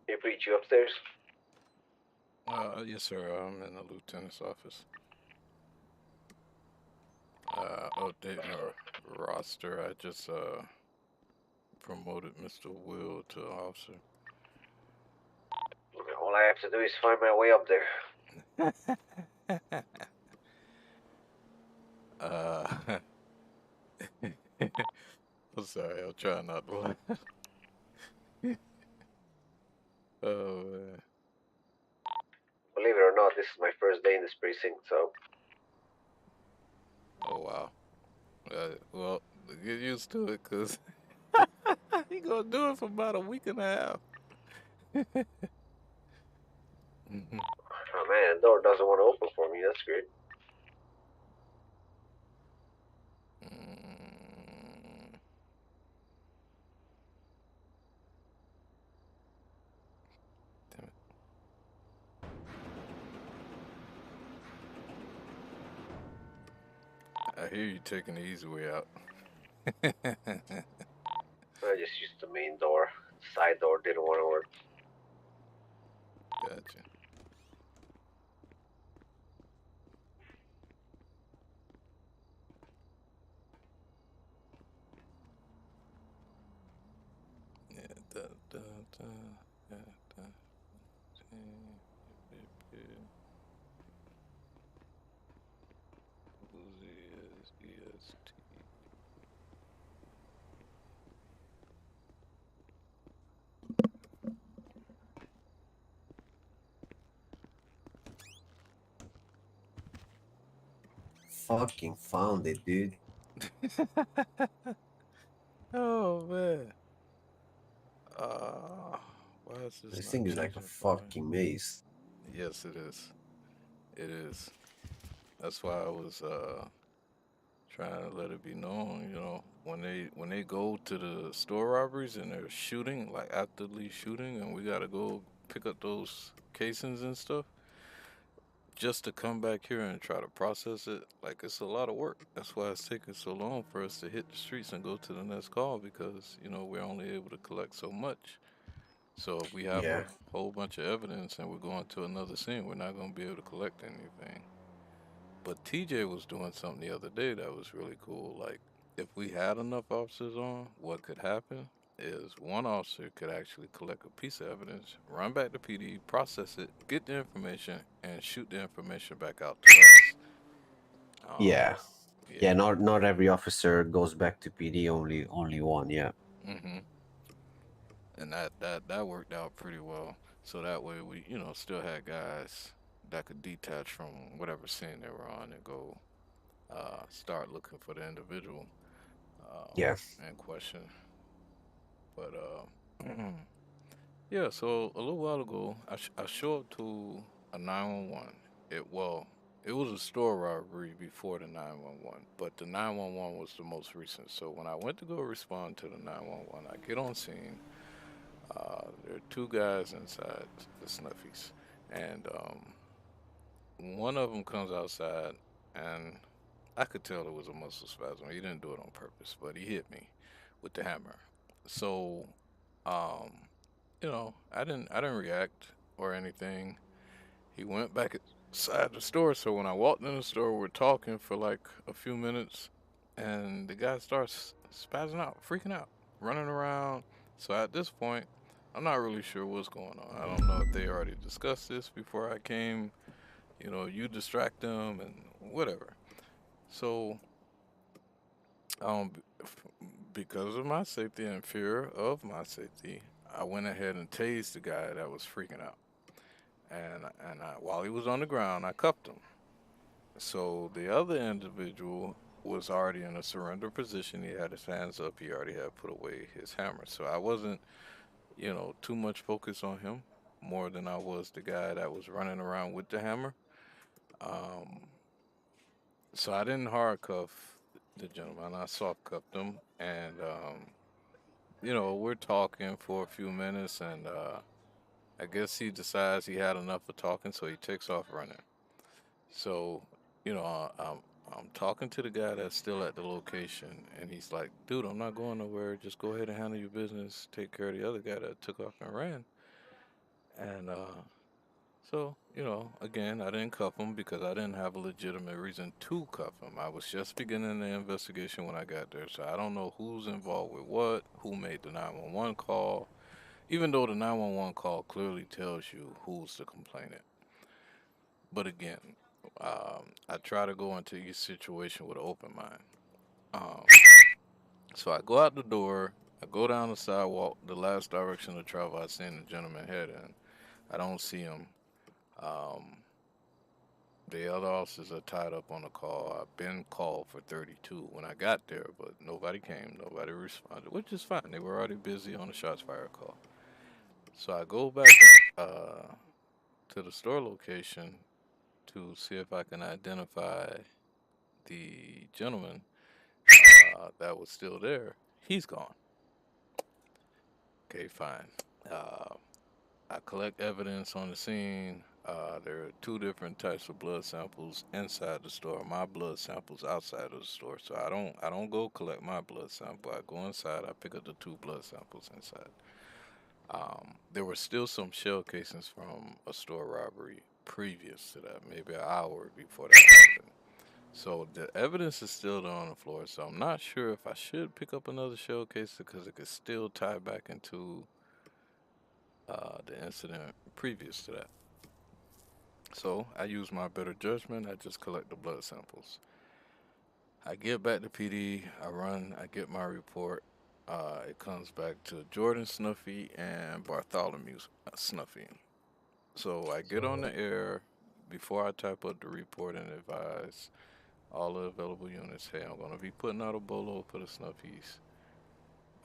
They reach you upstairs? Yes, sir. I'm in the lieutenant's office. Updating our roster. I just promoted Mr. Will to officer. All I have to do is find my way up there. I'm sorry. I'll try not to laugh. Oh man. Believe it or not, this is my first day in this precinct, so... Oh wow. Well, get used to it, cause he gonna do it for about a week and a half. Oh man, the door doesn't want to open for me, that's great. Damn it. I hear you taking the easy way out. I just used the main door. Side door didn't want to work. Gotcha. Yeah, da, da, da, da, da, EST. Fucking found it, dude. Oh man. Why is this This not thing is like a changing for me? fucking maze. Yes, it is. It is. That's why I was trying to let it be known, you know, when they go to the store robberies and they're shooting, like actively shooting, and we gotta go pick up those casings and stuff, just to come back here and try to process it, like it's a lot of work. That's why it's taking so long for us to hit the streets and go to the next call because, you know, we're only able to collect so much. So if we have Yeah. a whole bunch of evidence and we're going to another scene, we're not going to be able to collect anything. But TJ was doing something the other day that was really cool. Like, if we had enough officers on, what could happen? is one officer could actually collect a piece of evidence, run back to PD, process it, get the information, and shoot the information back out to us. Yeah. Yeah, Yeah. not every officer goes back to PD, only one, yeah. hmm And that worked out pretty well. So that way we, still had guys that could detach from whatever scene they were on and go start looking for the individual Yeah. in question. But yeah, so a little while ago, I showed up to a 911. It was a store robbery before the 911, but the 911 was the most recent. So when I went to go respond to the 911, I get on scene. There are two guys inside the Snuffies, and one of them comes outside, and I could tell it was a muscle spasm. He didn't do it on purpose, but he hit me with the hammer. So, um, I didn't react or anything. He went back inside the store. So when I walked in the store, we're talking for like a few minutes, and the guy starts spazzing out, freaking out, running around. So at this point, I'm not really sure what's going on. I don't know if they already discussed this before I came. You distract them and whatever. So, um, because of my safety and fear of my safety, I went ahead and tased the guy that was freaking out. While he was on the ground, I cuffed him. So the other individual was already in a surrender position. He had his hands up. He already had put away his hammer. So I wasn't, too much focus on him more than I was the guy that was running around with the hammer. Um, so I didn't hard cuff the gentleman. I soft cuffed him, and we're talking for a few minutes, and I guess he decides he had enough of talking, so he takes off running. So, I'm talking to the guy that's still at the location, and he's like, "Dude, I'm not going nowhere. Just go ahead and handle your business. Take care of the other guy that took off and ran." And so, again, I didn't cuff him because I didn't have a legitimate reason to cuff him. I was just beginning the investigation when I got there, so I don't know who's involved with what, who made the 911 call, even though the 911 call clearly tells you who's the complainant. But again, I try to go into each situation with an open mind. Um, so I go out the door, I go down the sidewalk, the last direction of travel I seen the gentleman head in. I don't see him. Um, the other officers are tied up on the call. I've been called for 32 when I got there, but nobody came, nobody responded, which is fine. They were already busy on the shots fired call. So I go back uh, to the store location to see if I can identify the gentleman that was still there. He's gone. Okay, fine. Uh, I collect evidence on the scene. There are two different types of blood samples inside the store. My blood samples outside of the store. So I don't go collect my blood sample. I go inside. I pick up the two blood samples inside. There were still some shell casings from a store robbery previous to that, maybe an hour before that happened. So the evidence is still there on the floor. So I'm not sure if I should pick up another shell case because it could still tie back into the incident previous to that. So I use my better judgment. I just collect the blood samples. I get back to PD. I run. I get my report. It comes back to Jordan Snuffy and Bartholomew Snuffy. So I get on So the air before I type up the report and advise all the available units. Hey, I'm going to be putting out a bolo for the Snuffies.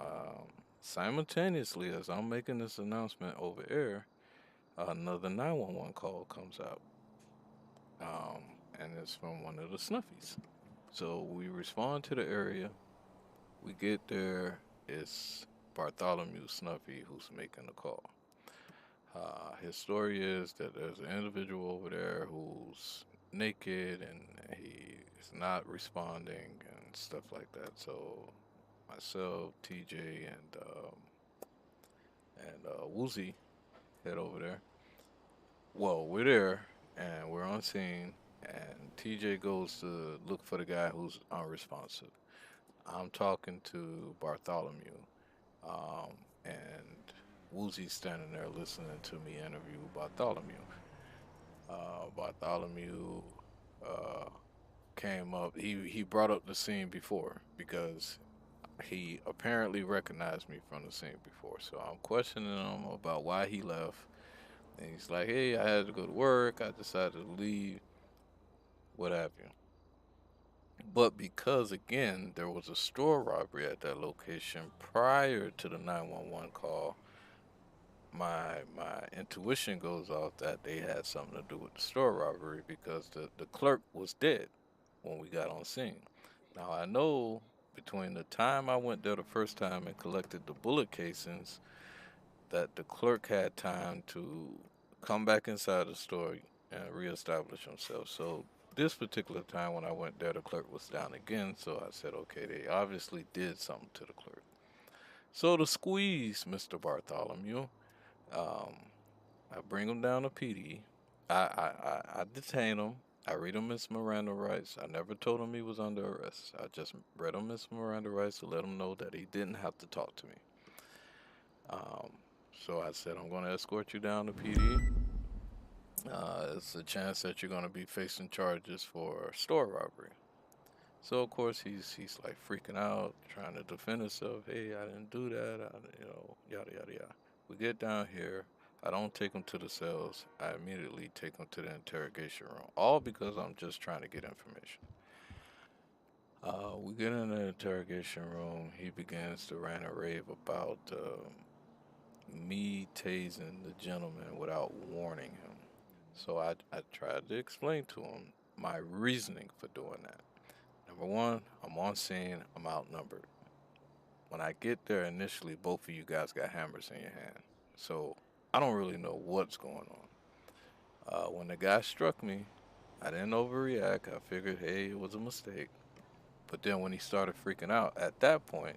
Um, Simultaneously, as I'm making this announcement over air, another 911 call comes out, um, and it's from one of the Snuffies. So we respond to the area. We get there. It's Bartholomew Snuffy who's making the call. His story is that there's an individual over there who's naked and he's not responding and stuff like that. So myself, TJ, and Woozy head over there. Well, we're there and we're on scene, and TJ goes to look for the guy who's unresponsive. I'm talking to Bartholomew. and Woozy's standing there listening to me interview Bartholomew. Bartholomew uh, came up. He brought up the scene before because he apparently recognized me from the scene before. So I'm questioning him about why he left. And he's like, "Hey, I had to go to work. I decided to leave. What have you." But because again there was a store robbery at that location prior to the 911 call, my intuition goes off that they had something to do with the store robbery because the clerk was dead when we got on scene. Now I know between the time I went there the first time and collected the bullet casings that the clerk had time to come back inside the store and reestablish himself. So this particular time when I went there, the clerk was down again. So I said, okay, they obviously did something to the clerk. So to squeeze Mr. Bartholomew, um, I bring him down to PD. I detain him. I read him his Miranda rights. I never told him he was under arrest. I just read him his Miranda rights to let him know that he didn't have to talk to me. Um, so I said, I'm going to escort you down to PD. It's a chance that you're going to be facing charges for store robbery. So of course he's like freaking out, trying to defend himself. Hey, I didn't do that. Yada yada yada. We get down here. I don't take him to the cells. I immediately take him to the interrogation room. All because I'm just trying to get information. We get in the interrogation room. He begins to rant and rave about me tasing the gentleman without warning him. So I tried to explain to him my reasoning for doing that. Number one, I'm on scene, I'm outnumbered. When I get there initially, both of you guys got hammers in your hand. So I don't really know what's going on. When the guy struck me, I didn't overreact. I figured, hey, it was a mistake. But then when he started freaking out, at that point,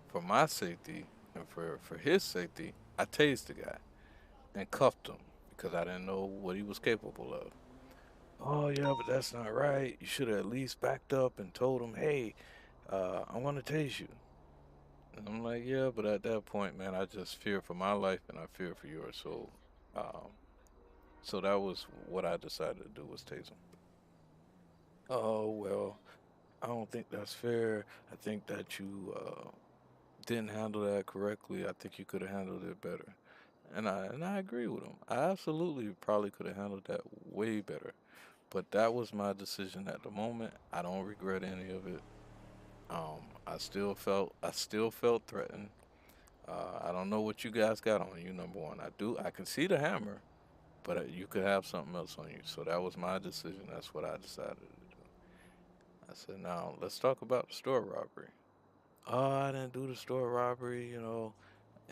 for my safety and for his safety, I tased the guy and cuffed him because I didn't know what he was capable of. Oh yeah, but that's not right. You should have at least backed up and told him, hey, I'm gonna tase you. And I'm like, yeah, but at that point, man, I just fear for my life and I fear for yours. Um, so that was what I decided to do was tase him. Oh well, I don't think that's fair. I think that you didn't handle that correctly. I think you could have handled it better. And I agree with him. I absolutely probably could have handled that way better. But that was my decision at the moment. I don't regret any of it. I still felt threatened. I don't know what you guys got on you. Number one, I can see the hammer, but you could have something else on you. So that was my decision. That's what I decided to do. I said, now let's talk about the store robbery. Oh, I didn't do the store robbery.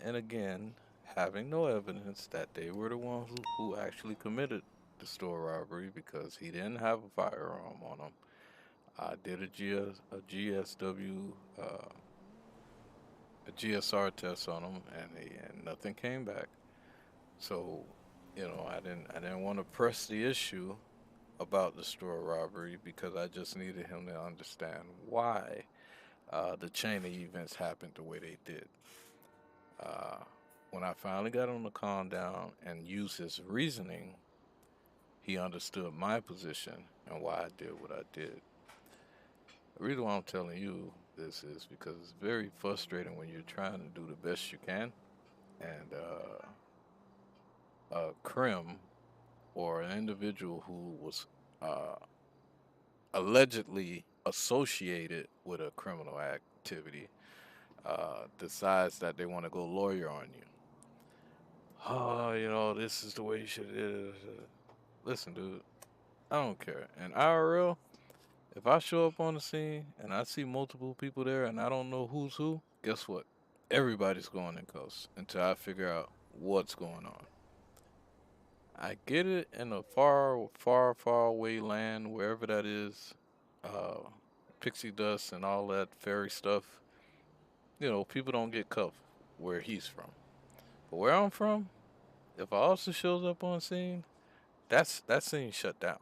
And again, having no evidence that they were the ones who actually committed the store robbery because he didn't have a firearm on him. I did a GSW, a GSR test on him, and nothing came back. So, I didn't want to press the issue about the store robbery because I just needed him to understand why the chain of events happened the way they did. Uh, when I finally got him to calm down and use his reasoning, he understood my position and why I did what I did. The reason why I'm telling you this is because it's very frustrating when you're trying to do the best you can, and a crim or an individual who was uh, allegedly associated with a criminal activity decides that they want to go lawyer on you. Oh, this is the way you should. Listen, dude, I don't care. In IRL, if I show up on the scene and I see multiple people there and I don't know who's who, guess what? Everybody's going in cuffs until I figure out what's going on. I get it in a far, far, far away land, wherever that is, uh, pixie dust and all that fairy stuff. People don't get cuffed where he's from. But where I'm from, if an officer shows up on scene, that scene shut down.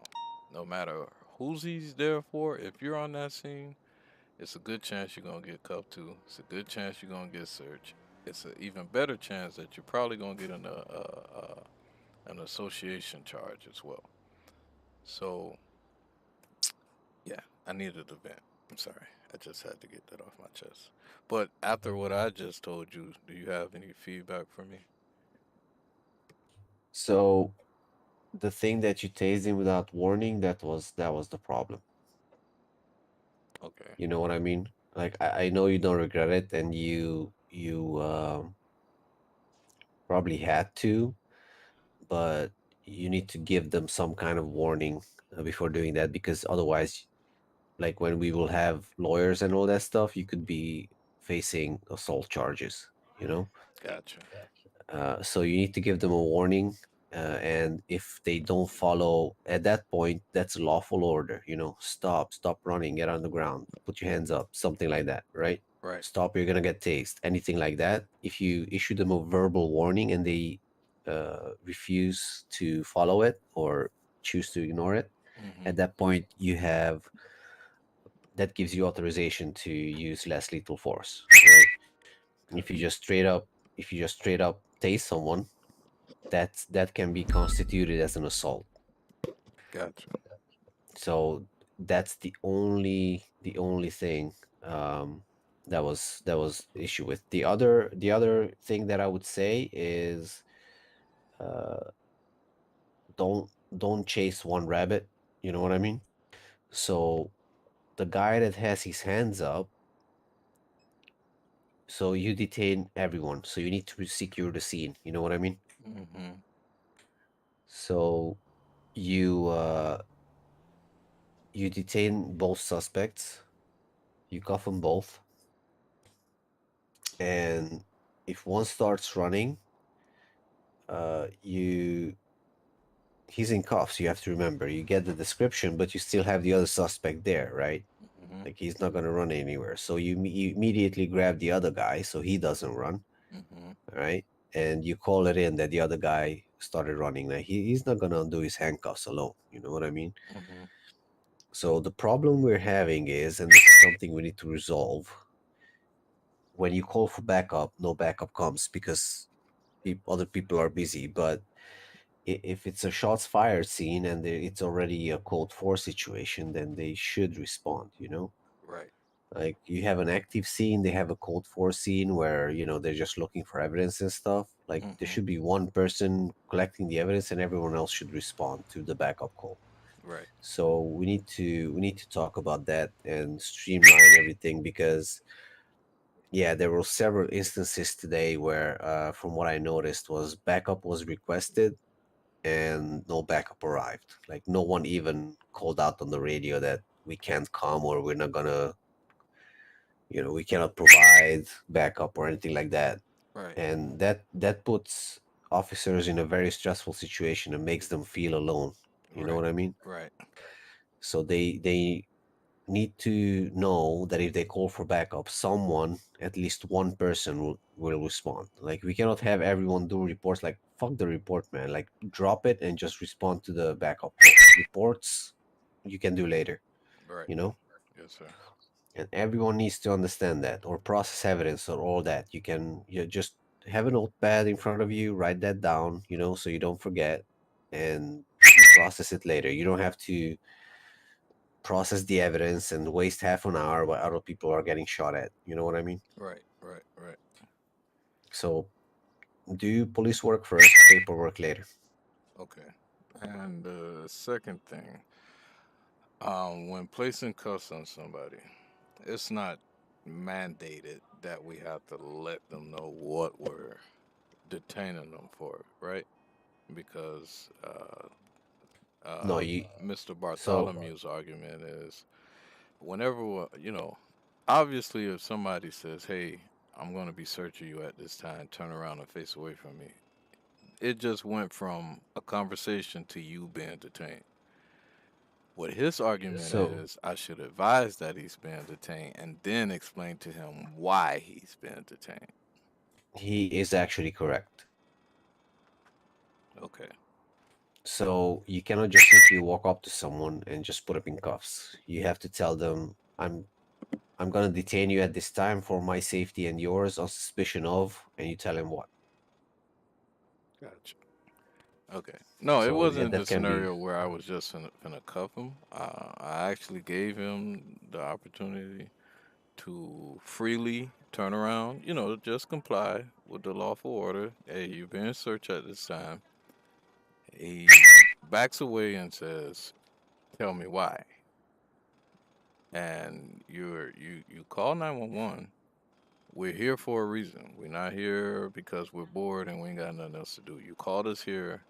No matter who's he's there for, if you're on that scene, it's a good chance you're gonna get cuffed too. It's a good chance you're gonna get searched. it's an even better chance that you're probably gonna get an association charge as well. So yeah, I needed a vent. I'm sorry, I just had to get that off my chest. But after what I just told you, do you have any feedback for me? So the thing that you tased him without warning, that was the problem. Okay, You know what I mean? Like I know you don't regret it, and you probably had to, but you need to give them some kind of warning before doing that, because otherwise, like when we will have lawyers and all that stuff, you could be facing assault charges. You know. gotcha. So you need to give them a warning, and if they don't follow at that point, that's a lawful order. Stop running, get on the ground, put your hands up, something like that, right? Right. Stop, you're gonna get tased, anything like that. If you issue them a verbal warning and they refuse to follow it or choose to ignore it, Mm-hmm. at that point that gives you authorization to use less lethal force, right? If you Gotcha. just straight up if you just straight up tase someone, that can be constituted as an assault. Gotcha. So that's the only thing that was issue with. The other thing that I would say is, uh, don't chase one rabbit. You know what I mean? So the guy that has his hands up, so you detain everyone. So you need to secure the scene. You know what I mean? Mm-hmm. So you you detain both suspects. You cuff them both, and if one starts running, you he's in cuffs. You have to remember, you get the description, but you still have the other suspect there, right? Mm-hmm. Like he's not going to run anywhere, so you immediately grab the other guy so he doesn't run, Mm-hmm. right? And you call it in that the other guy started running. Like he's not going to undo his handcuffs alone. You know what I mean? Mm-hmm. So the problem we're having is, and this is something we need to resolve, when you call for backup, no backup comes because other people are busy. But if it's a shots fired scene and it's already a code 4 situation, then they should respond. Right. Like you have an active scene, they have a code 4 scene where they're just looking for evidence and stuff. Like there Mm-hmm. should be one person collecting the evidence and everyone else should respond to the backup call. Right. So we need to talk about that and streamline everything, because yeah, there were several instances today where, from what I noticed, was backup was requested and no backup arrived. Like no one even called out on the radio that we can't come, or we're not gonna, we cannot provide backup or anything like that. Right. And that puts officers in a very stressful situation and makes them feel alone. You know Right. what I mean? Right. So they need to know that if they call for backup, someone, at least one person, will respond. Like we cannot have everyone do reports. Like fuck the report, man. Like drop it and just respond to the backup call. Reports you can do later, Right. you know? Yes, sir. And everyone needs to understand that, or process evidence or all that. You just have a notepad in front of you, write that down, so you don't forget, and you process it later. You don't have to process the evidence and waste half an hour while other people are getting shot at. You know what I mean? Right. Right. Right. So do police work first, paperwork later. Okay. And the second thing, when placing cuffs on somebody, it's not mandated that we have to let them know what we're detaining them for, right? Because No, you. Mr. So Bartholomew's argument is whenever, obviously, if somebody says, hey, I'm going to be searching you at this time, turn around and face away from me, it just went from a conversation to you being detained. What his argument so is, I should advise that he's being detained and then explain to him why he's being detained. he is actually correct. Okay. So you cannot just simply walk up to someone and just put up in cuffs. You have to tell them, I'm I'm gonna detain you at this time for my safety and yours on suspicion of, and you tell him what. Gotcha. Okay. No, it So yeah, wasn't the that can be. scenario where I was just gonna cuff him. I actually gave him the opportunity to freely turn around, just comply with the lawful order. Hey, you're being searched at this time. He backs away and says, "Tell me why." And you call 911. We're here for a reason. We're not here because we're bored and we ain't got nothing else to do. You called us here.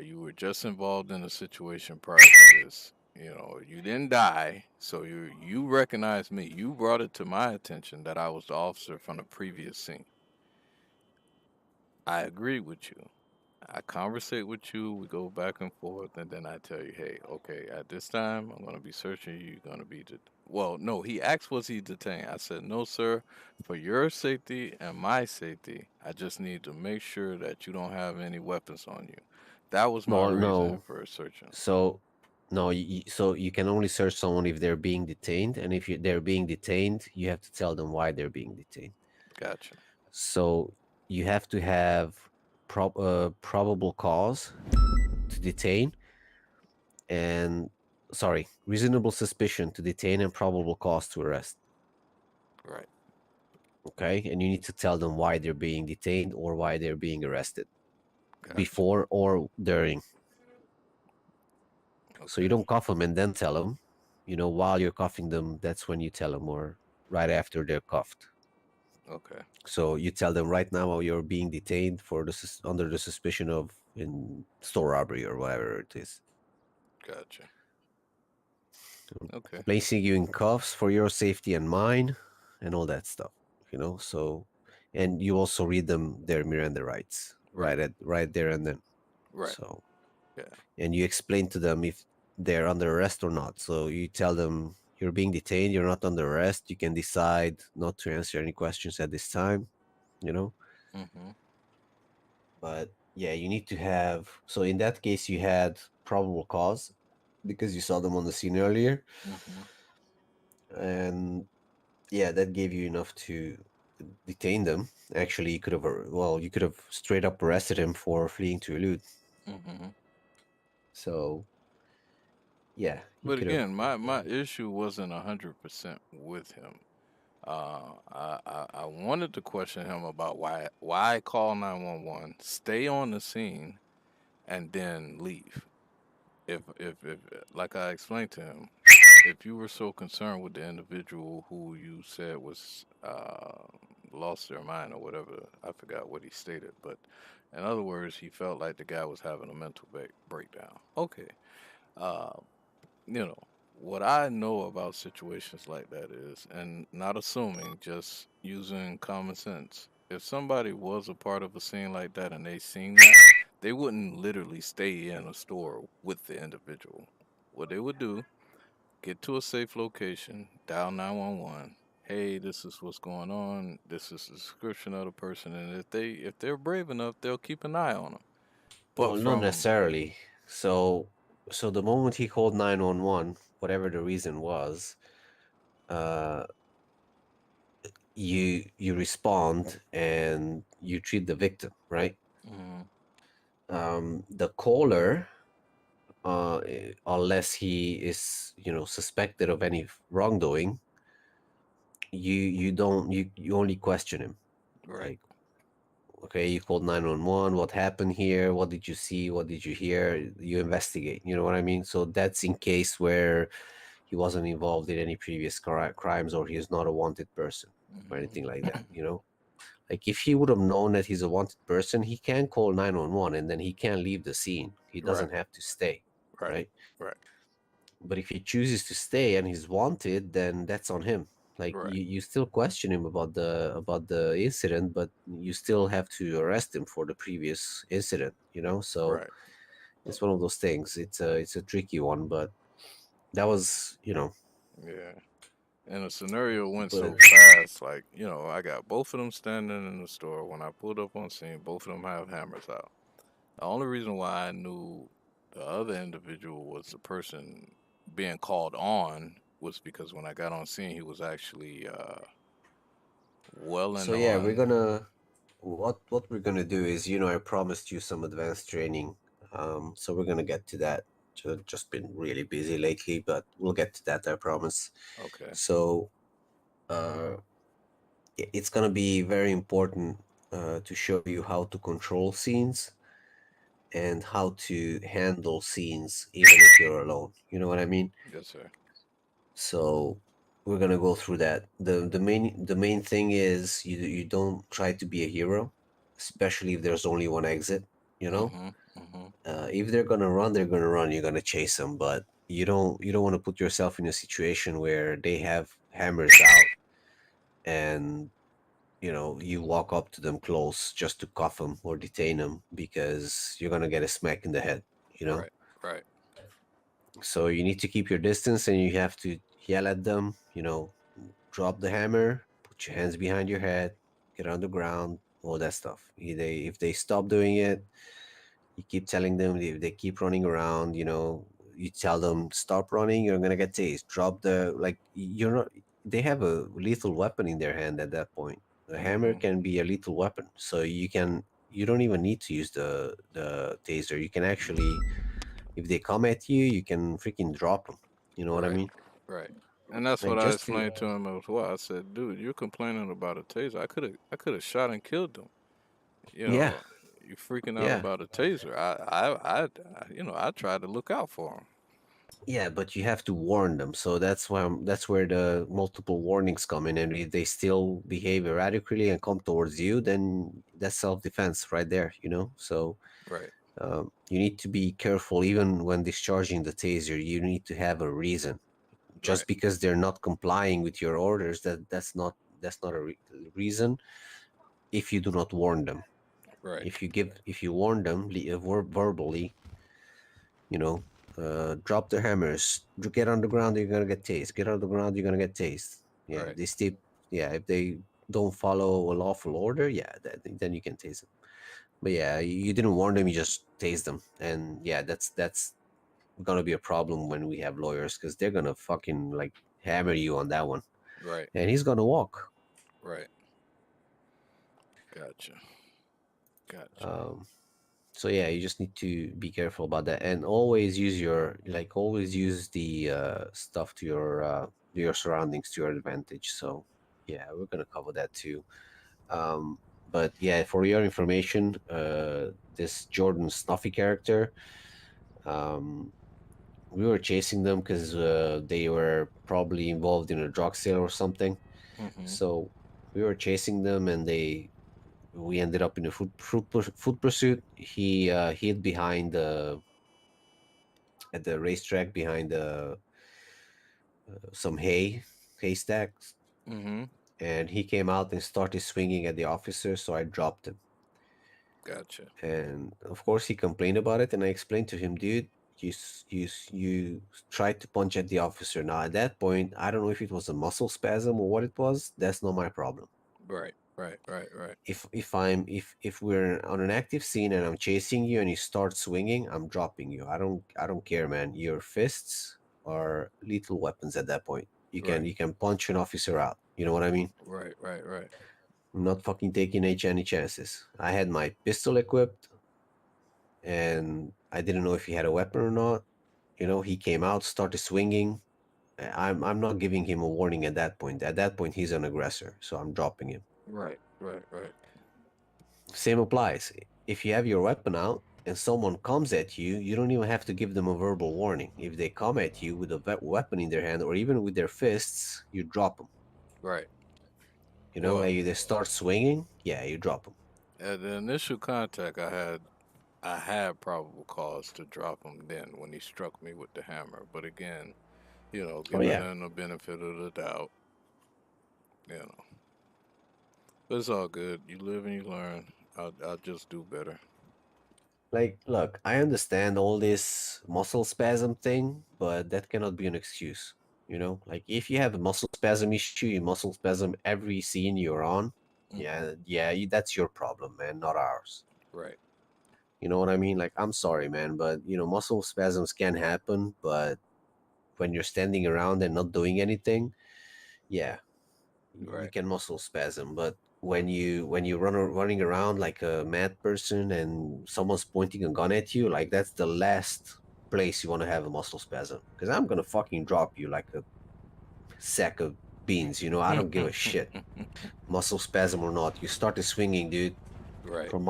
You were just involved in a situation prior to this. You didn't die, so you recognized me. You brought it to my attention that I was the officer from the previous scene. I agree with you. I conversate with you. We go back and forth, and then I tell you, hey, okay, at this time, I'm going to be searching you. You're going to be well, no. He asked, was he detained? I said, no, sir. For your safety and my safety, I just need to make sure that you don't have any weapons on you. That was my Well, reason no. for searching. So no, so you can only search someone if they're being detained, and if they're being detained, you have to tell them why they're being detained. Gotcha. So you have to have probable cause to detain, and sorry, reasonable suspicion to detain and probable cause to arrest. Right. Okay, and you need to tell them why they're being detained or why they're being arrested Gotcha. before or during. So you Okay. don't cuff them and then tell them. While you're cuffing them, that's when you tell them, or right after they're cuffed. Okay. So you tell them right now you're being detained for under the suspicion of in store robbery or whatever it is. Gotcha. Okay. Placing you in cuffs for your safety and mine, and all that stuff. So, and you also read them their Miranda rights Right. right there and then. Right. So, Yeah. and you explain to them if they're under arrest or not. So you tell them you're being detained, you're not under arrest. You can decide not to answer any questions at this time, you know. Mm-hmm. But yeah, you need to have. So in that case, you had probable cause because you saw them on the scene earlier, Mm-hmm. and yeah, that gave you enough to detain them. Actually, you could have straight up arrested him for fleeing to elude. Mm-hmm. So yeah, you But could have. again, my issue wasn't 100% with him. I wanted to question him about why call 911, stay on the scene, and then leave. If like I explained to him, if you were so concerned with the individual who you said was lost their mind or whatever, I forgot what he stated, but in other words, he felt like the guy was having a mental breakdown. Okay. Uh, you know, what I know about situations like that is, and not assuming, just using common sense. If somebody was a part of a scene like that and they seen that, they wouldn't literally stay in a store with the individual. What they would do, get to a safe location, dial 911. Hey, this is what's going on. This is the description of the person, and if they're brave enough, they'll keep an eye on them. But Well, not from necessarily. So the moment he called 911, whatever the reason was, uh, you respond and you treat the victim, right? Mhm. The caller, unless he is, suspected of any wrongdoing, you don't you only question him. Right. Like, okay, you called 911. What happened here? What did you see? What did you hear? You investigate. You know what I mean? So that's in case where he wasn't involved in any previous crimes or he is not a wanted person or Mhm. anything like that. Like if he would have known that he's a wanted person, he can call 911 and then he can leave the scene. He Right. doesn't have to stay, Right. right? Right. But if he chooses to stay and he's wanted, then that's on him. Like Right. you still question him about the incident, but you still have to arrest him for the previous incident. So Right. it's one of those things. It's a tricky one, but that was Yeah. And the scenario went but so fast. Like, I got both of them standing in the store. When I pulled up on scene, both of them have hammers out. The only reason why I knew the other individual was the person being called on was because when I got on scene, he was actually welling So yeah, we're on. gonna what we're gonna do is, I promised you some advanced training. So we're gonna get to that. Just been really busy lately, but we'll get to that, I promise. Okay. So uh, it's gonna be very important to show you how to control scenes and how to handle scenes even if you're alone. You know what I mean? Yes, sir. So we're gonna go through that. The main thing is you don't try to be a hero, especially if there's only one exit. You know, Mm-hmm. Mm-hmm. if they're gonna run, they're gonna run. You're gonna chase them, but you don't want to put yourself in a situation where they have hammers out and you walk up to them close just to cuff them or detain them because you're gonna get a smack in the head. You know, Right. Right. so you need to keep your distance and you have to yell at them. Drop the hammer, put your hands behind your head, get on the ground, all that stuff. If they stop doing it, you keep telling them. If they keep running around, you tell them stop running. You're gonna get tased. Drop the like. You're not. They have a lethal weapon in their hand at that point. A hammer Mm-hmm. can be a lethal weapon, so you can. You don't even need to use the taser. You can actually, if they come at you, you can freaking drop them. You know what I Right. mean? Right. And that's Like what I just to explained to him as well. I said, "Dude, you're complaining about a taser. I could have shot and killed them. You yeah, know, you freaking out yeah. about a taser. I tried to look out for him. Yeah, but you have to warn them. So that's where the multiple warnings come in. And if they still behave erratically and come towards you, then that's self-defense right there. So Right. you need to be careful even when discharging the taser. You need to have a reason. Just Right. because they're not complying with your orders, that's not a reason. If you do not warn them, Right. if you warn them verbally, you know, drop their hammers, get on the ground, you're gonna get tased. Get on the ground, you're gonna get tased. Yeah, Right. if they don't follow a lawful order, yeah, then you can tase them. But yeah, you didn't warn them, you just tase them, and yeah, that's gonna be a problem when we have lawyers because they're gonna fucking like hammer you on that one, Right. and he's gonna walk. Right. Gotcha. Gotcha. Um, so yeah, you just need to be careful about that and always use the stuff to your surroundings to your advantage. So yeah, we're gonna cover that too. But yeah, for your information, this Jordan Snuffy character, um, we were chasing them because they were probably involved in a drug sale or something. Mm-hmm. So we were chasing them and we ended up in a food pursuit. He hid behind at the racetrack behind some haystacks, Mm-hmm. and he came out and started swinging at the officer. So I dropped him, Gotcha. and of course he complained about it. And I explained to him, dude, you tried to punch at the officer. Now at that point, I don't know if it was a muscle spasm or what it was. That's not my problem. Right. Right. Right. Right. If we're on an active scene and I'm chasing you and you start swinging, I'm dropping you. I don't care, man. Your fists are lethal weapons at that point. You can Right. you can punch an officer out. You know what I mean? Right. Right. Right. I'm not fucking taking any chances. I had my pistol equipped and I didn't know if he had a weapon or not. He came out, started swinging. I'm not giving him a warning at that point. At that point, he's an aggressor, so I'm dropping him. Right. Right. Right. Same applies. If you have your weapon out and someone comes at you, you don't even have to give them a verbal warning. If they come at you with a weapon in their hand or even with their fists, you drop them. Right. Like Well, if they start swinging, yeah, you drop them. at the initial contact, I had probable cause to drop him then when he struck me with the hammer. But again, Oh giving yeah, him the benefit of the doubt, you know. But it's all good. You live and you learn. I'll just do better. like look, I understand all this muscle spasm thing, but that cannot be an excuse. Like if you have a muscle spasm issue, you muscle spasm every scene you're on. Hmm. Yeah, that's your problem, man, not ours. Right. You know what I mean? Like, I'm sorry, man, but muscle spasms can happen, but when you're standing around and not doing anything, yeah, you Right. can muscle spasm. But when you running around like a mad person and someone's pointing a gun at you, like that's the last place you want to have a muscle spasm, because I'm gonna fucking drop you like a sack of beans. I don't give a shit, muscle spasm or not. You started swinging, dude. Right. From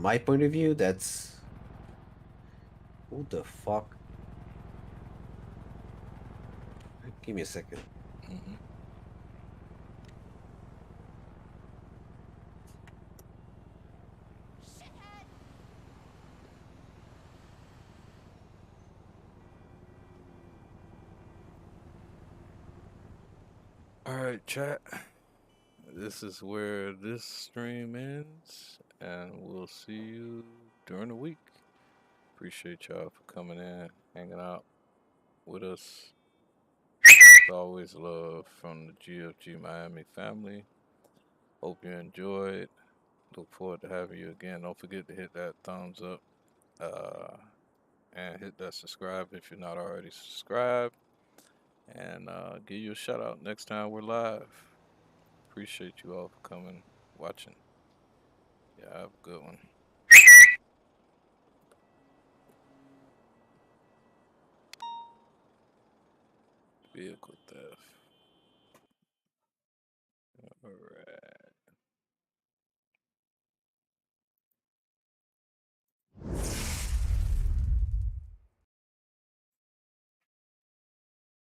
my point of view, that's who the fuck. Give me a second. Mm-hmm. All right, chat. This is where this stream ends, and we'll see you during the week. Appreciate y'all for coming in, hanging out with us. As always, love from the GFG Miami family. Hope you enjoyed. Look forward to having you again. Don't forget to hit that thumbs up and hit that subscribe if you're not already subscribed. And give you a shout out next time we're live. Appreciate you all for coming, watching. Yeah, have a good one. Vehicle theft. All right.